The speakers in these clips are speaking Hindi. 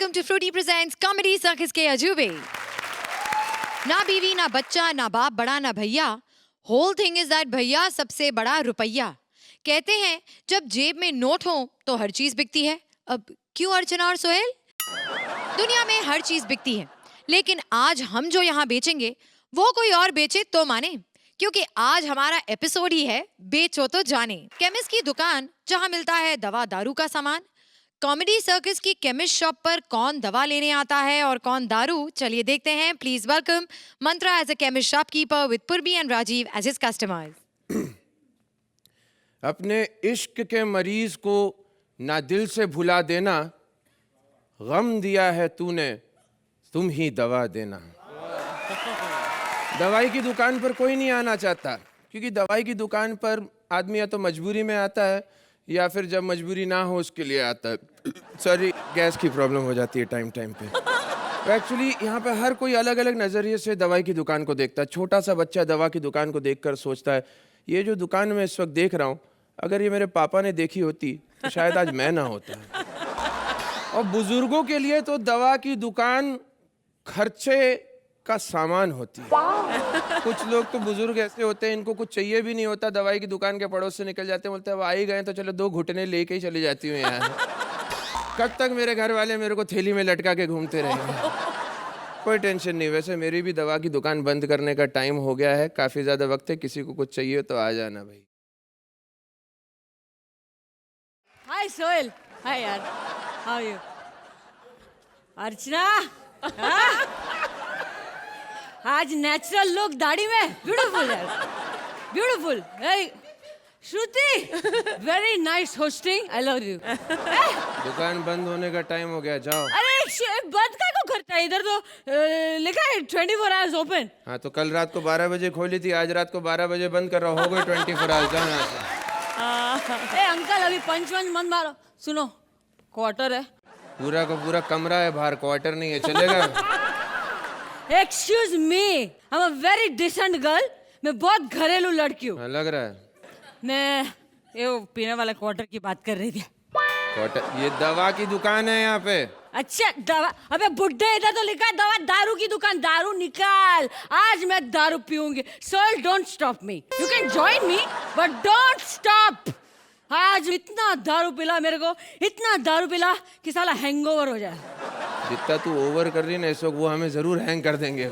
welcome to Fruity Presents Comedy Circus के अजूबे। ना बीवी ना बच्चा ना बाप बड़ा ना भैया, होल थिंग इज दैट भैया सबसे बड़ा रुपया। कहते हैं जब जेब में नोट हो तो हर चीज बिकती है। अब क्यों अर्चना और सोहेल? दुनिया में हर चीज बिकती है, लेकिन आज हम जो यहाँ बेचेंगे वो कोई और बेचे तो माने, क्योंकि आज हमारा एपिसोड ही है बेचो तो जाने। केमिस्ट की दुकान जहाँ मिलता है दवा दारू का सामान। कॉमेडी सर्कस की केमिस्ट शॉप पर कौन दवा लेने आता है और कौन दारू, चलिए देखते हैं। Please welcome Mantra as a chemist shopkeeper with Purbi and Rajiv as his customers. अपने इश्क के मरीज को ना दिल से भुला देना, गम दिया है तूने तुम ही दवा देना। दवाई की दुकान पर कोई नहीं आना चाहता, क्योंकि दवाई की दुकान पर आदमी या तो मजबूरी में आता है या फिर जब मजबूरी ना हो उसके लिए आता है। सॉरी, गैस की प्रॉब्लम हो जाती है टाइम टाइम पे। तो एक्चुअली यहाँ पे हर कोई अलग अलग नज़रिए से दवाई की दुकान को देखता है। छोटा सा बच्चा दवा की दुकान को देखकर सोचता है, ये जो दुकान मैं इस वक्त देख रहा हूँ, अगर ये मेरे पापा ने देखी होती तो शायद आज मैं ना होता। और बुजुर्गों के लिए तो दवा की दुकान खर्चे का सामान होती है। कुछ लोग तो बुजुर्ग ऐसे होते हैं, इनको कुछ चाहिए भी नहीं होता, दवाई की दुकान के पड़ोस से निकल जाते हैं, बोलते हैं अब आ ही गए तो चलो 2 घुटने लेके ही चली जाती हूँ यहाँ। कब तक मेरे घर वाले मेरे को थैली में लटका के घूमते रहेंगे। कोई टेंशन नहीं। वैसे मेरी भी दवा की दुकान बंद करने का टाइम हो गया है, काफी ज्यादा वक्त है। किसी को कुछ चाहिए तो आ जाना भाई। हाय सोहेल। हाय यार, हाउ आर यू? अर्चना, आज नेचुरल लुक दाढ़ी में, ब्यूटीफुल यार, beautiful. Shruti, very nice hosting, I love you. दुकान बंद होने का टाइम हो गया, जाओ। अरे बंद का को करता है? इधर तो लिखा है 24 आवर्स ओपन। हाँ तो कल रात को 12 बजे खोली थी, आज रात को 12 बजे बंद कर रहा। हो गई 24 आवर्स। जाना। ए अंकल, अभी पंच मत मारो। सुनो, क्वार्टर है, पूरा का पूरा कमरा है बाहर, क्वार्टर नहीं है, चलेगा? Excuse me, I am a very decent girl. मैं बहुत घरेलू लड़की हूँ। लग रहा है। मैं ये वो पीने वाला क्वार्टर की बात कर रही थी। क्वार्टर? ये दवा की दुकान है यहाँ पे। अच्छा दवा? अबे बुड्ढे, इधर तो लिखा है दवा दारू की दुकान। दारू निकाल, आज मैं दारू पीऊंगी। Sir don't stop me, you can join me but don't stop. आज इतना दारू पिला मेरे को, इतना दारू पिला कि साला हैंगओवर हो जाए। जितना तू ओवर कर रही है ना इस वक्त, वो हमें जरूर हैंग कर देंगे।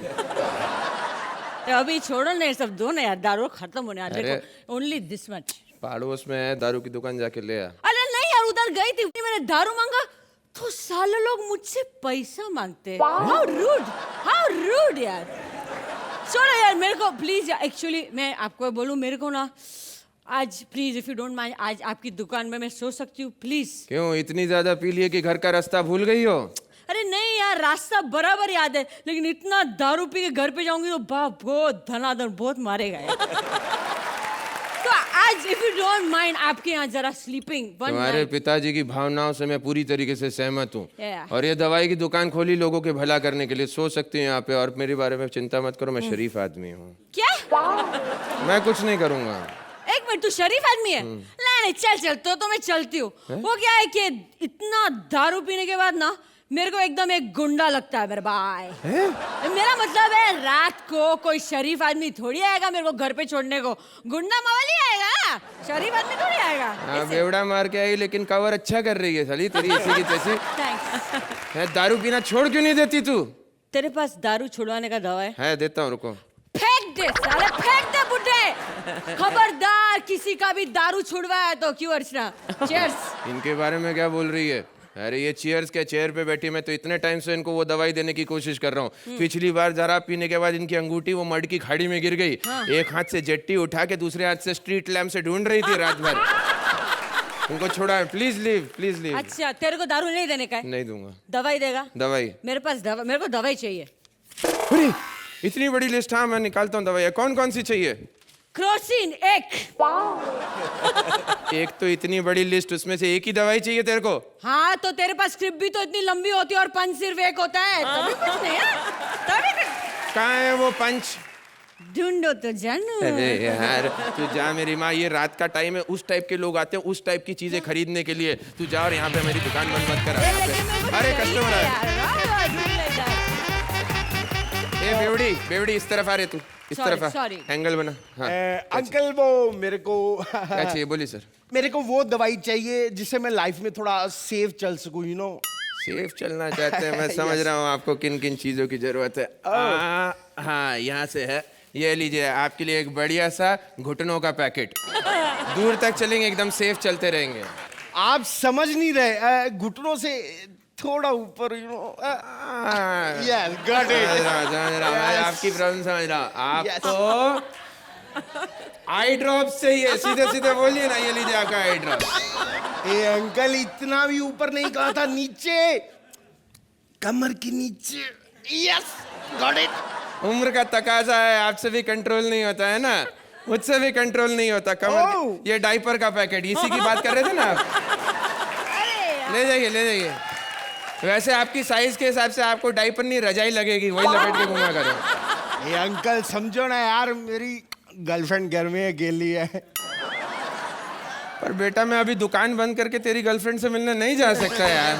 अभी छोड़ो ना ये सब, दो ना यार, दारू खत्म होने आ। देखो ओनली दिस मच। पड़ोस में है, दारू की दुकान जाके ले आ। अरे नहीं यार, उधर गई थी, मैंने दारू मांगा तो साले लोग मुझसे पैसा मांगते। हाउ रूड यार। छोड़ो यार मेरे को प्लीज। एक्चुअली मैं आपको बोलूं, मेरे को ना आज please if you don't mind, आज आपकी दुकान में मैं सो सकती हूँ प्लीज? क्यों, इतनी ज्यादा पी लिए कि घर का रास्ता भूल गई हो? अरे नहीं यार, रास्ता बराबर याद है, लेकिन इतना दारू पी के घर पे जाऊंगी तो बाप बहुत धनाधन बहुत मारेगा यार। तो आज इफ यू डोंट माइंड, आपके यहाँ जरा स्लीपिंग। तुम्हारे पिताजी की भावनाओं से मैं पूरी तरीके से सहमत हूँ। Yeah. और ये दवाई की दुकान खोली लोगों के भला करने के लिए, सो सकती हूँ यहाँ पे। और मेरे बारे में चिंता मत करो, मैं शरीफ आदमी हूँ। क्या? मैं कुछ नहीं करूँगा। एक मिनट, तू शरीफ आदमी है? नहीं चल तो मैं चलती हूँ। वो क्या है कि इतना दारू पीने के बाद ना मेरे को एकदम एक गुंडा लगता है मेरे भाई। मेरा मतलब है, रात को कोई शरीफ आदमी थोड़ी आएगा मेरे को घर पे छोड़ने को। गुंडा मवाली आएगा, शरीफ आदमी थोड़ी आएगा। हाँ, बेवड़ा मार के आई, लेकिन कवर अच्छा कर रही है साली तेरी इसी की तैसी। थैंक्स। दारू पीना छोड़ क्यों नहीं देती तू? तेरे पास दारू छुड़वाने का दवा है? देता हूँ, रुको। फेंक दे साले, फेंक दे बुड्ढे। खबरदार किसी का भी दारू छुड़वाया तो। क्यों अर्चना? चीयर्स। इनके बारे में क्या बोल रही है? अरे ये चीयर्स क्या, चेयर पे बैठी मैं तो इतने टाइम से इनको वो दवाई देने की कोशिश कर रहा हूँ। पिछली बार जरा पीने के बाद इनकी अंगूठी वो मड की खाड़ी में गिर गई। एक हाथ से जट्टी उठा के दूसरे हाथ से स्ट्रीट लैम्प से ढूंढ रही थी रात भर। उनको छोड़ा, प्लीज लीव, प्लीज लीव। अच्छा, तेरे को दारू नहीं देने का है? नहीं दूंगा। दवाई देगा? दवाई मेरे पास मेरे को दवाई चाहिए। अरे इतनी बड़ी लिस्ट? हाँ मैं निकालता हूँ दवाई। कौन कौन सी चाहिए? क्रोसिन एक। एक तो इतनी बड़ी लिस्ट, उसमें से एक ही दवाई चाहिए तेरे को? हाँ तो तेरे पास स्क्रिप्ट भी तो इतनी लंबी होती है और पंच सिर्फ एक होता है। तभी कुछ नहीं है, तभी कुछ। कहाँ है वो पंच? ढूंढो तो जानू। अरे यार तू जा, मेरी माँ, ये रात का टाइम है, उस टाइप के लोग आते हैं उस टाइप की चीजें खरीदने के लिए। तू जा और यहाँ पे मेरी दुकान बंद मत कर यहाँ पे। अरे कस्टमर आया। ए बेवड़ी बेवड़ी, इस तरफ आ रहे तू, इस Sorry, तरफ आ, sorry. एंगल बना। हाँ अंकल वो मेरे को क्या चाहिए, बोलिए सर। मेरे को वो दवाई चाहिए जिससे मैं लाइफ में थोड़ा सेफ चल सकूं, यू नो। सेफ चलना चाहते हैं, मैं समझ रहा हूँ आपको किन किन चीजों की जरूरत है। हाँ यहाँ से है, ये लीजिए आपके लिए एक बढ़िया सा घुटनों का पैकेट। दूर तक चलेंगे, एकदम सेफ चलते रहेंगे। आप समझ नहीं रहे, घुटनों से थोड़ा ऊपर, यू नो। यस गॉट समझ रहा हूँ, मैं आपकी प्रॉब्लम समझ रहा हूँ। आपको आई ड्रॉप चाहिए, सीधे सीधे बोलिए ना, ये लीजिए आपका आई ड्रॉप। ए अंकल, इतना भी ऊपर नहीं कहा था, नीचे, कमर के नीचे। Yes got it. उम्र का तकाजा है, आपसे भी कंट्रोल नहीं होता है ना, मुझसे भी कंट्रोल नहीं होता। कमर ये डाइपर का पैकेट, इसी की बात कर रहे थे ना आप। ले जाइए ले जाइए। वैसे आपकी साइज के हिसाब से आपको डाइपर नहीं रजाई लगेगी, वही लपेट के घुमा करो। ए अंकल समझो ना यार, मेरी गर्लफ्रेंड घर में अकेली है। पर बेटा मैं अभी दुकान बंद करके तेरी गर्लफ्रेंड से मिलने नहीं जा सकता यार।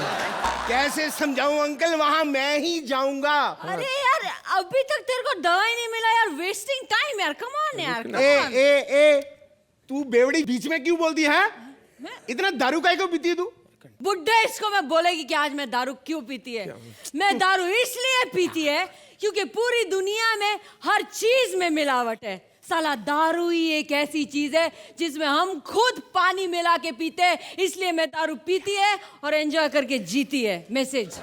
कैसे समझाऊं अंकल, वहां मैं ही जाऊंगा। अरे यार अभी तक तेरे को दवाई नहीं मिला यार, वेस्टिंग टाइम यार, कम ऑन यार, come ए on. ए ए तू बेवड़ी बीच में क्यों बोलती है? इतना दारू काहे को पीती है तू? बुड्ढे इसको मैं बोलेगी कि आज मैं दारू क्यों पीती है। मैं दारू इसलिए पीती है क्योंकि पूरी दुनिया में हर चीज में मिलावट है। साला दारू ही एक ऐसी चीज है जिसमें हम खुद पानी मिला के पीते हैं, इसलिए मैं दारू पीती है और एंजॉय करके जीती है। मैसेज।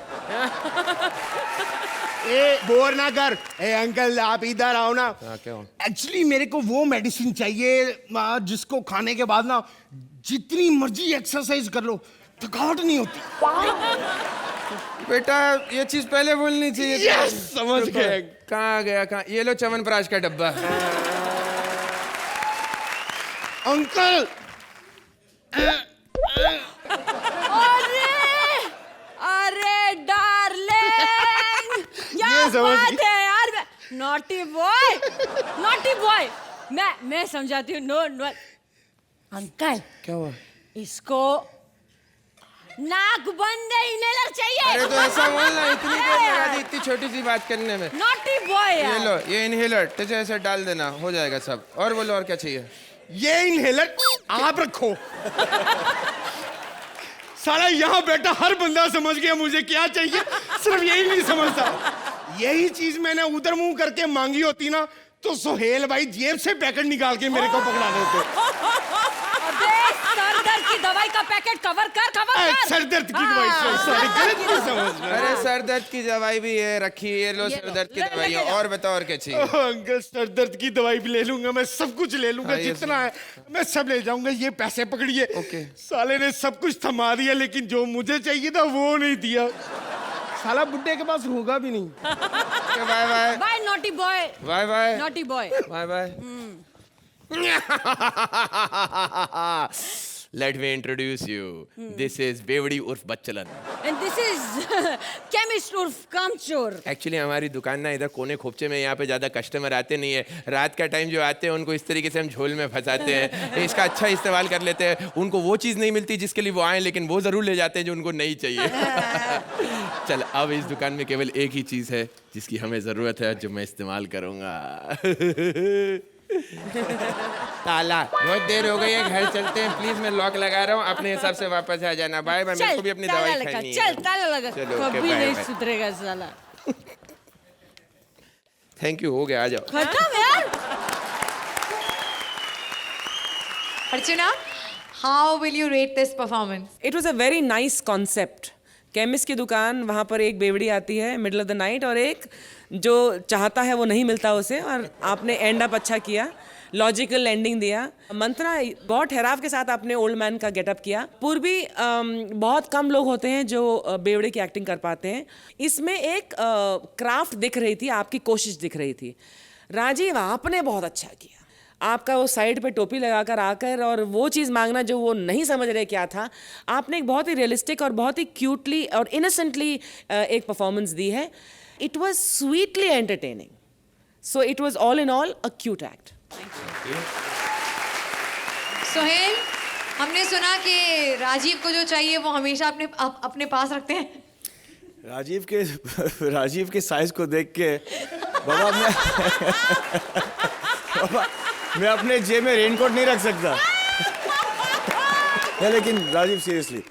ए बोर ना कर। ए अंकल आप इधर आओ ना। क्या हो? एक्चुअली मेरे को वो मेडिसिन चाहिए जिसको खाने के बाद ना जितनी मर्जी एक्सरसाइज कर लो थकावट नहीं होती। बेटा ये चीज पहले बोलनी चाहिए। Yes, समझ गए। कहाँ गया कहाँ, ये लो च्यवनप्राश का डब्बा। अंकल अरे अरे डार्लिंग, क्या ये समझ बात गई। है यार। Naughty boy, naughty boy. मैं समझाती हूँ। नो नो अंकल, क्या हुआ? इसको नाक बंद इनहेलर चाहिए। अरे तो ऐसा बोलना, इतनी देर लगा दी इतनी छोटी सी बात करने में। नॉटी बॉय ये यार। लो ये इनहेलर, तुझे ऐसे डाल देना, हो जाएगा सब। और बोलो और क्या चाहिए? ये इनहेलर आप रखो। साला यहाँ बैठा हर बंदा समझ गया मुझे क्या चाहिए, सिर्फ यही नहीं समझता। यही चीज मैंने उधर मुंह करके मांगी होती ना तो सोहेल भाई जेब से पैकेट निकाल के मेरे को पकड़ा देते। अबे सर दर्द की दवाई का पैकेट कवर कर। सर दर्द की दवाई, सॉरी गलत नहीं समझ रहे। अरे सर दर्द की दवाई भी है रखी, ये लो ये सर लो, दर्द की ले दवाई है। लेके जाओ। और बताओ और क्या चाहिए? अंकल सर दर्द की दवाई भी ले लूंगा, मैं सब कुछ ले लूंगा, हाँ, ये जितना है मैं सब ले जाऊंगा। ये पैसे पकड़िए। ओके। साले ने सब कुछ थमा दिया लेकिन जो मुझे चाहिए था वो नहीं दिया। साला बुड्ढे के पास होगा भी नहीं। Bye bye bye naughty boy, bye bye naughty boy. Bye bye. Let me introduce you. This is बेवड़ी उर्फ बच्चलन। And this is chemist उर्फ कामचोर। एक्चुअली हमारी दुकान ना इधर कोने खोपचे में, यहाँ पे ज़्यादा कस्टमर आते नहीं है। रात का टाइम जो आते हैं उनको इस तरीके से हम झोल में फंसाते हैं, इसका अच्छा इस्तेमाल कर लेते हैं। उनको वो चीज़ नहीं मिलती जिसके लिए वो आए, लेकिन वो ज़रूर ले जाते हैं जो उनको नहीं चाहिए। चल अब इस दुकान में केवल एक ही चीज़ है जिसकी हमें ज़रूरत है, जो मैं इस्तेमाल करूँगा। ताला। बहुत देर हो गई है, घर चलते हैं प्लीज। मैं लॉक लगा रहा हूँ, अपने हिसाब से वापस आ जाना। Bye bye. मेरे को भी अपनी दवाई खानी है। चल ताला लगा। चलो, ओके, कभी बाय, नहीं बाय। सुधरेगा साला। थैंक यू, हो गया, आ जाओ। खत्म यार। Archana, how will you rate this performance? It was a very nice concept. Chemist की दुकान, वहाँ पर एक बेवड़ी आती है मिडिल ऑफ द नाइट, और एक जो चाहता है वो नहीं मिलता उसे, और आपने एंड अप अच्छा किया, लॉजिकल एंडिंग दिया। मंत्रा बहुत ठहराव के साथ आपने ओल्ड मैन का गेटअप किया। पूर्वी बहुत कम लोग होते हैं जो बेवड़े की एक्टिंग कर पाते हैं। इसमें एक क्राफ्ट दिख रही थी, आपकी कोशिश दिख रही थी। राजीव आपने बहुत अच्छा किया। आपका वो साइड पे टोपी लगाकर आकर और वो चीज़ मांगना जो वो नहीं समझ रहे क्या था, आपने एक बहुत ही रियलिस्टिक और बहुत ही क्यूटली और इनोसेंटली एक परफॉर्मेंस दी है। It was sweetly entertaining. So it was all in all a cute act. Sohail, हमने सुना कि राजीव को जो चाहिए वो हमेशा अपने पास रखते हैं। राजीव के साइज को देख के बाबा मैं अपने जेब में रेनकोट नहीं रख सकता। नहीं, लेकिन राजीव सीरियसली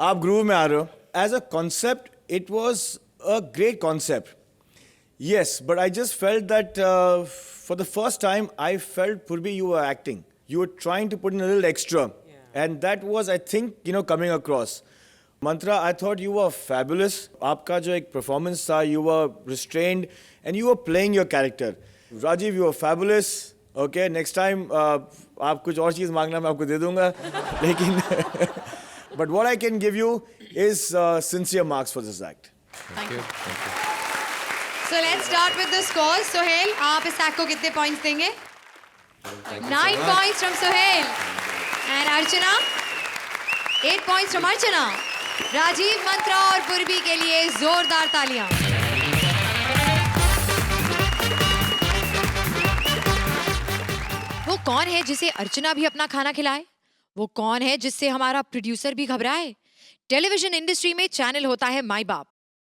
आप ग्रूव में आ रहे हो। As a concept it was a great concept, yes, but I just felt that for the first time I felt Purbi you were acting, you were trying to put in a little extra, and that was, I think, coming across. Mantra, I thought you were fabulous. Aapka jo ek performance tha, you were restrained and you were playing your character. Rajiv, you were fabulous. Okay, next time aap kuch aur cheez mangna main aapko de dunga. Lekin but what I can give you is sincere marks for this act. Thank you. So let's start with the scores. Sohail, आप इस act को कितने points देंगे? 9 points from Sohail. And Archana? 8 points from Archana. Rajiv, मंत्रा और पूर्वी के लिए जोरदार तालियां। वो कौन है जिसे अर्चना भी अपना खाना खिलाए? वो कौन है जिससे हमारा प्रोड्यूसर भी घबराए? टेलीविजन इंडस्ट्री में चैनल होता है माई बाप।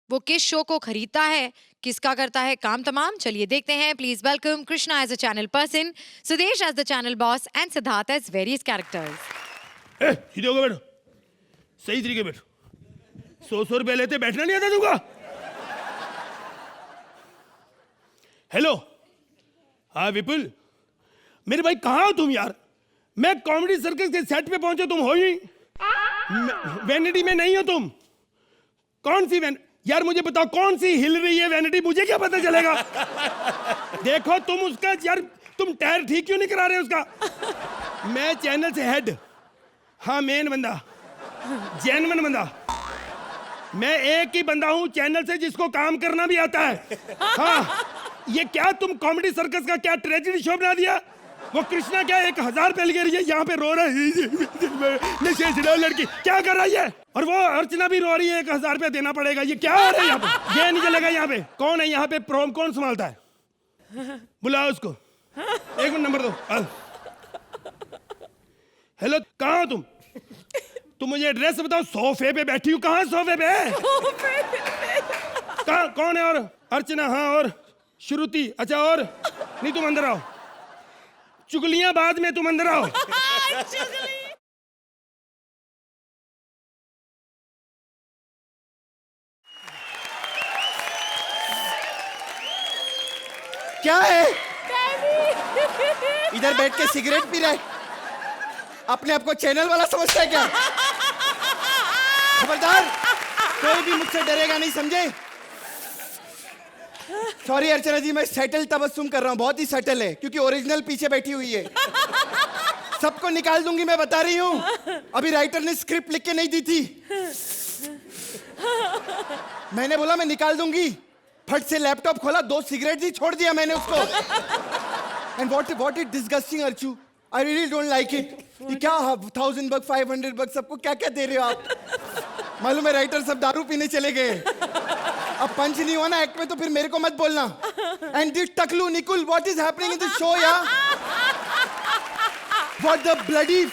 वो किस शो को खरीदता है, किसका करता है काम तमाम? चलिए देखते हैं। Please welcome Krishna as a channel person, Sudesh as the channel boss and Siddharth as various characters. सीधे होकर बैठो, सही तरीके बैठो। 100 रुपए लेते बैठना नहीं आता तुमको? हेलो, हाँ विपुल, मेरे भाई कहाँ हो तुम यार? मैं कॉमेडी सर्कस के सेट पे पहुंचा, तुम हो ही वैनिटी में नहीं हो तुम। कौन सी यार मुझे बताओ, कौन सी हिल रही है वैनिटी? मुझे क्या पता चलेगा? देखो तुम उसका यार, तुम टायर ठीक क्यों नहीं करा रहे उसका? मैं चैनल से हेड, हाँ मेन बंदा, जेन्युइन बंदा। मैं एक ही बंदा हूं चैनल से जिसको काम करना भी आता है। हाँ, ये क्या तुम कॉमेडी सर्कस का क्या ट्रेजेडी शो बना दिया? वो कृष्णा क्या 1000 रुपए ले रही है, यहाँ पे रो रहा है नशे से लड़की, क्या कर रही है? और वो अर्चना भी रो रही है, 1000 रुपए देना पड़ेगा। ये क्या हो रहा है यहाँ पे? ये नहीं चलेगा यहाँ पे। कौन है यहाँ पे प्रोम, कौन संभालता है? बुलाओ उसको। 1 मिनट नंबर दो। हेलो, कहाँ हो तुम? तुम मुझे एड्रेस बताओ। सोफे पे बैठी हूँ। कहाँ सोफे पे? कहाँ, कौन है? और अर्चना, हाँ, और श्रुति, अच्छा, और नहीं, तुम अंदर आओ। चुगलियां बाद में, तुम अंदर आओ। क्या है? इधर बैठ के सिगरेट पी रहा है, अपने आप को चैनल वाला समझता है क्या? खबरदार, कोई भी मुझसे डरेगा नहीं, समझे? सॉरी अर्चना जी, मैं सेटल तबस्सुम कर रहा हूँ, बहुत ही सेटल है, क्योंकि ओरिजिनल पीछे बैठी हुई है। सबको निकाल दूंगी, मैं बता रही हूँ। अभी राइटर ने स्क्रिप्ट लिख के नहीं दी थी, मैंने बोला मैं निकाल दूंगी। फट से लैपटॉप खोला, 2 सिगरेट दी, छोड़ दिया मैंने उसको। And what is disgusting Archu, I really don't like it. ये क्या 1000 bucks 500 bucks सबको क्या क्या दे रहे हो आप? मालूम है राइटर सब दारू पीने चले गए। अब पंच नहीं हुआ ना एक्ट में, तो फिर मेरे को मत बोलना। एंड दिस टकलू Nikul, what is happening in this show यार? What the bloody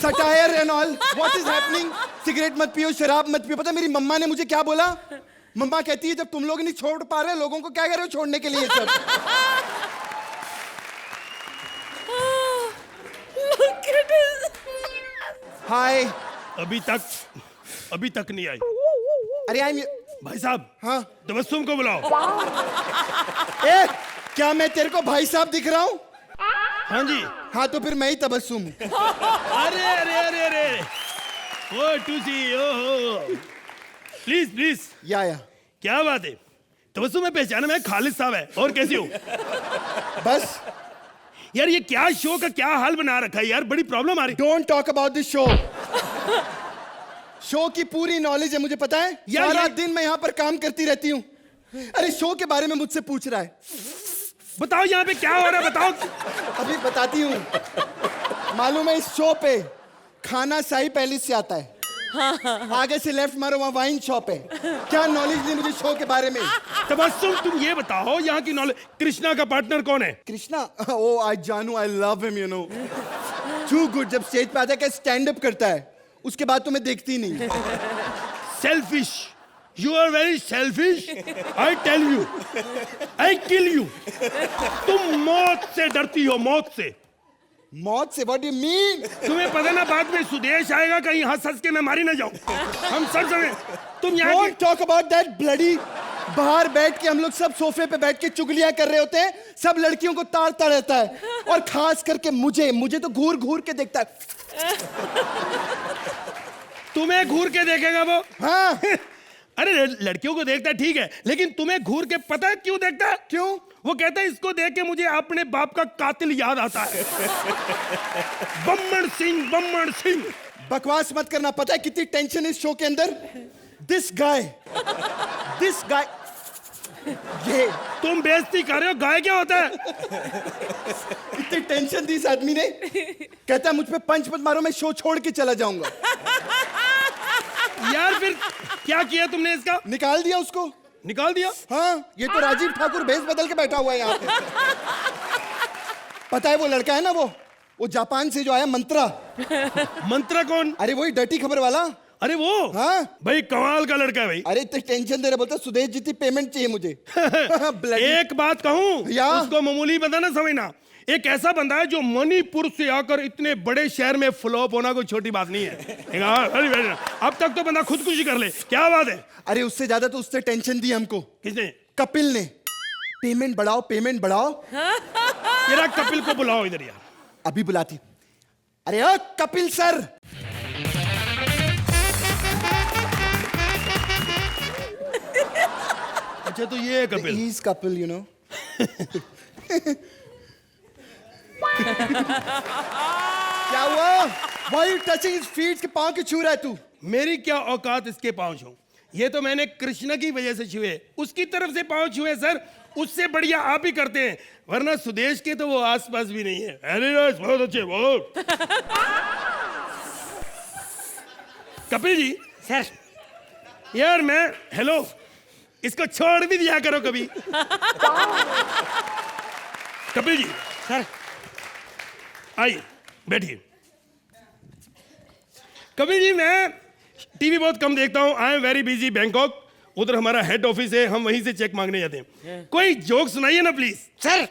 satire and all, what is happening? Cigarette मत पियो, शराब मत पियो। पता मेरी मम्मा ने मुझे क्या बोला? मम्मा कहती है जब तुम लोग नहीं छोड़ पा रहे, लोगों को क्या कर रहे हो छोड़ने के लिए सब? हाय। अभी तक नहीं आई। अरे आई भाई साहब, हाँ तबस्सुम को बुलाओ। ए, क्या मैं तेरे को भाई साहब दिख रहा हूँ? हाँ जी। हाँ तो फिर मैं ही तबस्सुम हूँ। अरे अरे अरे अरे, ओ टूसी, ओ प्लीज प्लीज। या क्या बात है? तबस्सुम में पहचाना, मैं खालिद साहब है। और कैसे हो? बस यार ये क्या शो का क्या हाल बना रखा है यार, बड़ी प्रॉब्लम आ रही। Don't talk about this show. Show की पूरी नॉलेज है मुझे, पता है। सारा दिन मैं यहाँ पर काम करती रहती हूँ। अरे शो के बारे में मुझसे पूछ रहा है, बताओ यहाँ पे क्या हो रहा है, बताओ। अभी बताती हूँ। मालूम है इस शो पे खाना शाही पैलेस से आता है। आगे से लेफ्ट मारो, वहाँ वाइन शॉप है। क्या नॉलेज नहीं मुझे शो के बारे में। तबस्सुम, तुम ये बताओ यहाँ की नॉलेज, कृष्णा का पार्टनर कौन है? कृष्णा, ओ आई जानू, I love him, you know, too good. जब स्टेज पे आता है क्या स्टैंड अप करता है, उसके बाद तो मैं देखती नहीं। Selfish, you are very selfish. I tell you, I kill you. तुम मौत से डरती हो, मौत से। मौत से? What do you mean? तुम्हें पता ना, बाद में सुदेश आएगा, कहीं हंस के मैं मारी ना जाऊं। हम सब समय तुम यहाँ don't talk about that bloody. बाहर बैठ के हम लोग सब सोफे पे बैठ के चुगलियां कर रहे होते हैं, सब लड़कियों को ताड़ता रहता है, और खास करके मुझे तो घूर घूर के देखता है। तुम्हें घूर के देखेगा वो? हाँ। अरे लड़कियों को देखता है ठीक है, लेकिन तुम्हें घूर के पता है क्यों देखता है? क्यों? वो कहता है इसको देख के मुझे अपने बाप का कातिल याद आता है। बम्मण सिंह, बम्मण सिंह। बकवास मत करना। पता है कितनी टेंशन है इस शो के अंदर? दिस गाय, ये तुम बेइज्जती कर रहे हो, गाय क्या होता है? इतनी टेंशन दी इस आदमी ने, कहता है मुझ पे पंच मत मारो, मैं शो छोड़ के चला जाऊंगा। यार फिर क्या किया तुमने इसका? निकाल दिया उसको। निकाल दिया? हाँ, ये तो राजीव ठाकुर भेष बदल के बैठा हुआ है यहाँ पे। पता है वो लड़का है ना, वो जापान से जो आया, मंत्रा। मंत्रा कौन? अरे वही डर्टी खबर वाला। अरे वो? हाँ भाई कमाल का लड़का है भाई। अरे इतनी टेंशन दे रहे, बोलता सुदेश जितनी पेमेंट चाहिए मुझे। Bloody- एक बात कहूं, या? उसको मामूली बंदा ना समझना। एक ऐसा बंदा है जो मणिपुर से आकर इतने बड़े शहर में फ्लॉप होना कोई छोटी बात नहीं है। अब तक तो बंदा खुदकुशी कर ले, क्या बात है? अरे उससे ज्यादा तो उससे टेंशन दी हमको किसने? कपिल ने। पेमेंट बढ़ाओ, पेमेंट बढ़ाओ। तेरा कपिल को बुलाओ इधर यार। अभी बुलाती। अरे ओ कपिल सर। अच्छा तो ये है Kapil. He is Kapil, you know. क्या हुआ? Why are you touching his feet? के पाँव क्यों छू रहा है तू? मेरी क्या औकात इसके पाँव छूं? ये तो मैंने कृष्ण की वजह से छुए, उसकी तरफ से पाँव छुए सर। उससे बढ़िया आप ही करते हैं, वरना सुदेश के तो वो आसपास भी नहीं है। अरे बहुत अच्छे, बहुत। कपिल जी। सर। यार मैं, हेलो, इसको छोड़ भी दिया करो कभी। कपिल जी। सर। आइए बैठिए। कपिल जी, मैं टीवी बहुत कम देखता हूँ। I am very busy Bangkok, उधर हमारा हेड ऑफिस है, हम वहीं से चेक मांगने जाते हैं। कोई जोक सुनाइए ना प्लीज। सर,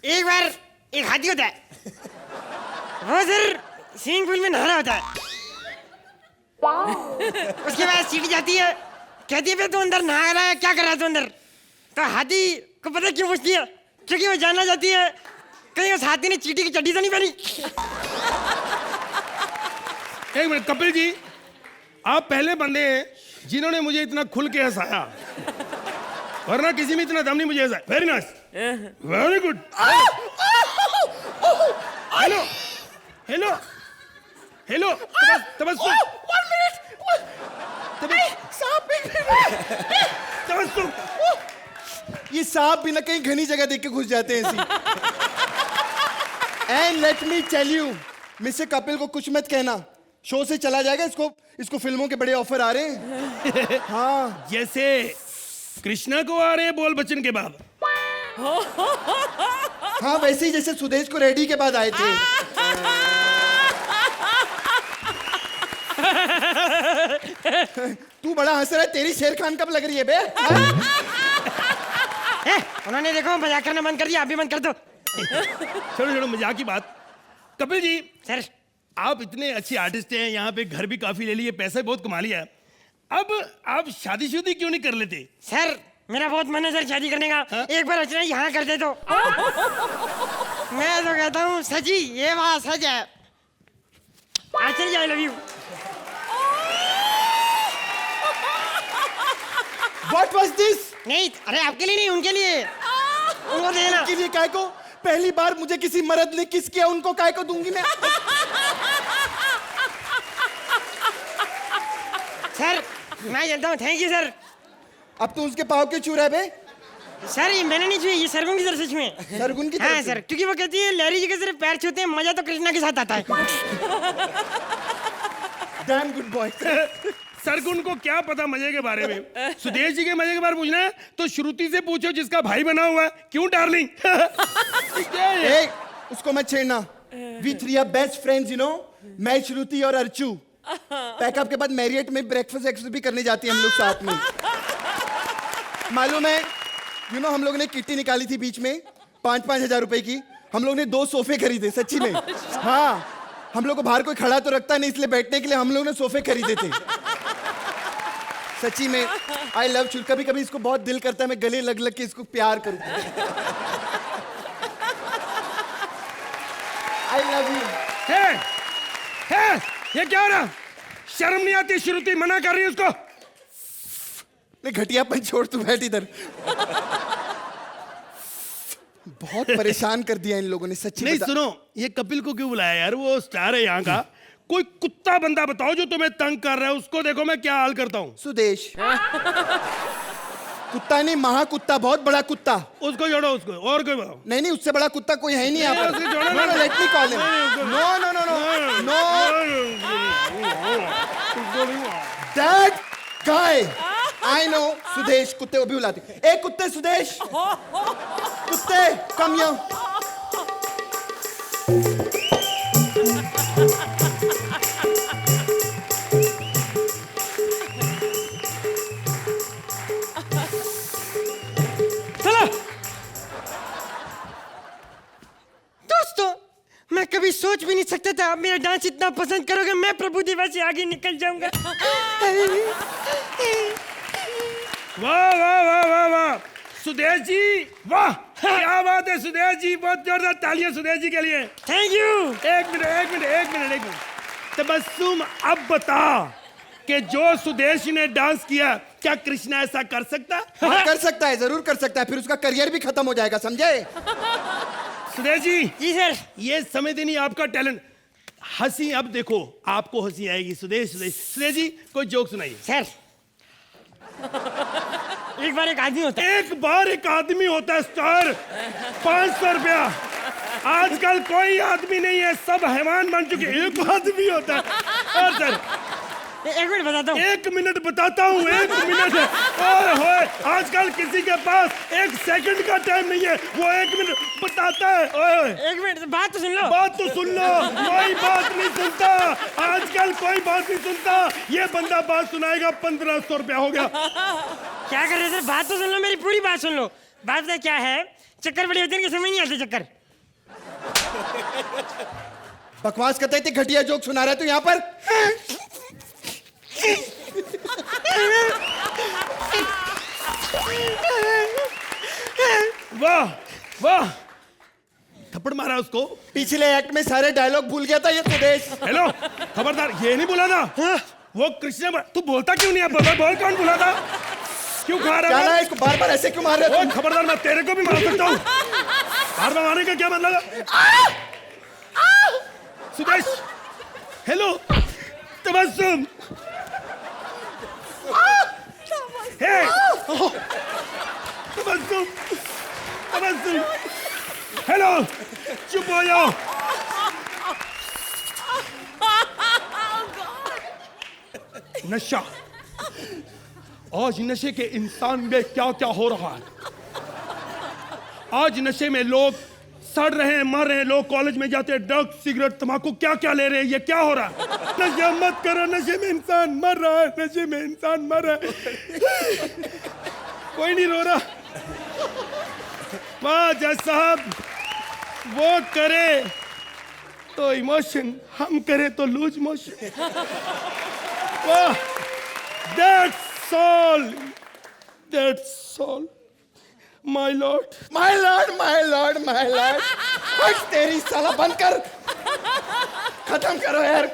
एक बार एक हाथी होता है, वो सर स्विमिंग पूल में नहा रहा होता है। उसके बाद सीटी जाती है, कहती है तू अंदर नहा रहा है, क्या कर रहा है तू अंदर? तो हाथी को पता क्यों पूछती है? क्योंकि वो जानना चाहती है कहीं उस हाथी ने चींटी की चड्डी तो नहीं पहनी। एक मिनट कपिल जी, आप पहले बंदे हैं जिन्होंने मुझे इतना खुल के हंसाया, वरना किसी में इतना दम नहीं मुझे हंसाया। Very nice, very good. Hello hello hello, Tabassum, Tabassum. ये सांप भी ना कहीं घनी जगह देख के घुस जाते हैं ऐसी। And let me tell you, mister Kapil को कुछ मत कहना, शो से चला जाएगा। इसको फिल्मों के बड़े ऑफर आ रहे हैं। हाँ, जैसे कृष्णा को आ रहे हैं बोल बच्चन के बाद। हाँ वैसे ही जैसे सुदेश को रेडी के बाद आए थे। तू बड़ा हंस रहा है, तेरी शेर खान कब लग रही है बे? उन्होंने देखो मजाक करना बंद कर दिया, आप भी बंद कर दो। छोड़ो छोड़ो मजाक की बात। कपिल जी, सर, आप इतने अच्छे आर्टिस्ट हैं, यहाँ पे घर भी काफी ले लिए, पैसे बहुत कमा लिया, अब आप शादी क्यों नहीं कर लेते? सर मेरा बहुत मन है सर शादी करने का। हाँ? एक बार अर्चना यहाँ कर दे तो। मैं तो कहता हूँ सची, ये बात सच है। Archana ji I love you. What was this? नहीं, अरे आपके लिए नहीं, उनके लिए। उनको देना। उनके लिए काय को? पहली बार मुझे किसी मर्द ने किस किया, उनको काय को दूंगी मैं? सर मैं जानता हूँ, थैंक यू सर। अब तो उसके पाँव क्यों छू रहा है बे? सर ये मैंने नहीं छुए, ये सरगुन की तरफ से छुए। सरगुन की तरफ हाँ से? सर, क्योंकि वो कहती है लहरी जी के सिर्फ पैर छूते हैं, मजा तो कृष्णा के साथ आता है। Damn good boy. सरगुन को क्या पता मजे के बारे में। सुदेश जी के मजे के बारे में पूछना है तो श्रुति से पूछो जिसका भाई बना हुआ है। क्यों डार्लिंग? ए, उसको मत छेड़ना। We three are best friends, you know. मैं, श्रुति और अर्चू पैकअप के बाद मैरियट में ब्रेकफास्ट भी करने जाती हैं हम लोग साथ में। मालूम है, यू नो, हम लोग ने किट्टी निकाली थी बीच में 5-5 हजार रुपए की। हम लोग ने 2 सोफे खरीदे, सच्ची में। हाँ, हम लोग को बाहर कोई खड़ा तो रखता नहीं, इसलिए बैठने के लिए हम लोग ने सोफे खरीदे थे। सच्ची में। आई लव यू। कभी कभी इसको बहुत दिल करता है मैं गले लग लग के इसको प्यार करूं। आई लव यू। है, ये क्या हो रहा? शर्म नहीं आती? श्रुति मना कर रही है उसको। ले घटियापन छोड़, तू बैठ इधर। बहुत परेशान कर दिया इन लोगों ने, सच्ची। नहीं सुनो, ये कपिल को क्यों बुलाया यार? वो स्टार है यहाँ का। कोई कुत्ता बंदा बताओ जो तुम्हें तंग कर रहा है, उसको देखो मैं क्या हाल करता हूँ। सुदेश। कुत्ता नहीं, महाकुत्ता, बहुत बड़ा कुत्ता। उसको जोड़ो, उसको। और कोई बताओ। नहीं नहीं, उससे बड़ा कुत्ता कोई है ही नहीं यहाँ पर। उसको जोड़ो ना। No, let me call him. No no no no no, that guy. I know. Sudesh, कुत्ते को भी बुलाते। ए कुत्ते, सुदेश, कुत्ते, कम हियर। चलो दोस्तों, मैं कभी सोच भी नहीं सकता था आप मेरा डांस इतना पसंद करोगे। मैं प्रभु देवा से आगे निकल जाऊंगा। वाह वाह वाह वाह वाह सुदेश जी, वाह क्या बात है सुदेश जी। बहुत जोरदार तालियां सुदेश जी के लिए। Thank you. एक मिनट। तबस्सुम, अब बता कि जो सुदेश ने डांस किया, क्या कृष्णा ऐसा कर सकता? हाँ, कर सकता है, जरूर कर सकता है। फिर उसका करियर भी खत्म हो जाएगा, समझे? सुदेश जी सर। ये समझते नहीं आपका टैलेंट। हंसी अब देखो, आपको हंसी आएगी। सुदेश जी कोई जोक सुनाइए। सर, एक बार एक आदमी होता है। एक बार एक आदमी होता है स्टार। 500 रुपया। आजकल कोई आदमी नहीं है, सब हैवान बन चुके। एक आदमी होता है। और सर, एक मिनट बताता हूँ। 1 मिनट बताता हूँ। 1 मिनट। ओए होए, आजकल किसी के पास 1 सेकंड का टाइम नहीं है, वो 1 मिनट बताता है। ओए, एक मिनट, बात तो सुन लो। बात तो सुन लो। कोई बात नहीं सुनता आजकल, कोई बात नहीं सुनता। ये बंदा बात सुनाएगा, 1500 रुपया हो गया। क्या कर रहे हैं सर? बात तो सुन लो, मेरी पूरी बात सुन लो। बात पता क्या है, चक्कर बड़े होते हैं कि समझ नहीं आते चक्कर। बकवास करता है, इतनी घटिया जोक सुना रहा है तू यहाँ पर। वाह वाह, थप्पड़ मारा उसको। पिछले एक्ट में सारे डायलॉग भूल गया था ये सुदेश। हेलो, खबरदार, ये नहीं बोला था। वो कृष्ण, तू बोलता क्यों नहीं है? बोल कौन बोला था? क्यों खा रहा क्या है? ना, इसको बार बार ऐसे क्यों मार रहे हो? खबरदार, मैं तेरे को भी मार सकता हूँ। बार बार मारने का क्या मतलब है? सुदेश, हेलो, तबस्सुम। हे, तबस्सुम, हेलो, चुप हो जाओ। नशा, आज नशे के इंसान में क्या क्या हो रहा है। आज नशे में लोग सड़ रहे हैं, मर रहे हैं। लोग कॉलेज में जाते हैं, ड्रग्स, सिगरेट, तंबाकू क्या क्या ले रहे हैं। ये क्या हो रहा है? नशा मत करो, नशे में इंसान मर रहा है। नशे में इंसान मर रहा है। कोई नहीं रो रहा। वाह जज साहब, वो करे तो इमोशन, हम करे तो लूज मोशन। वाह, that's all, that's all my Lord. My Lord, my Lord, my Lord. बस तेरी साला बंद कर, खत्म करो यार।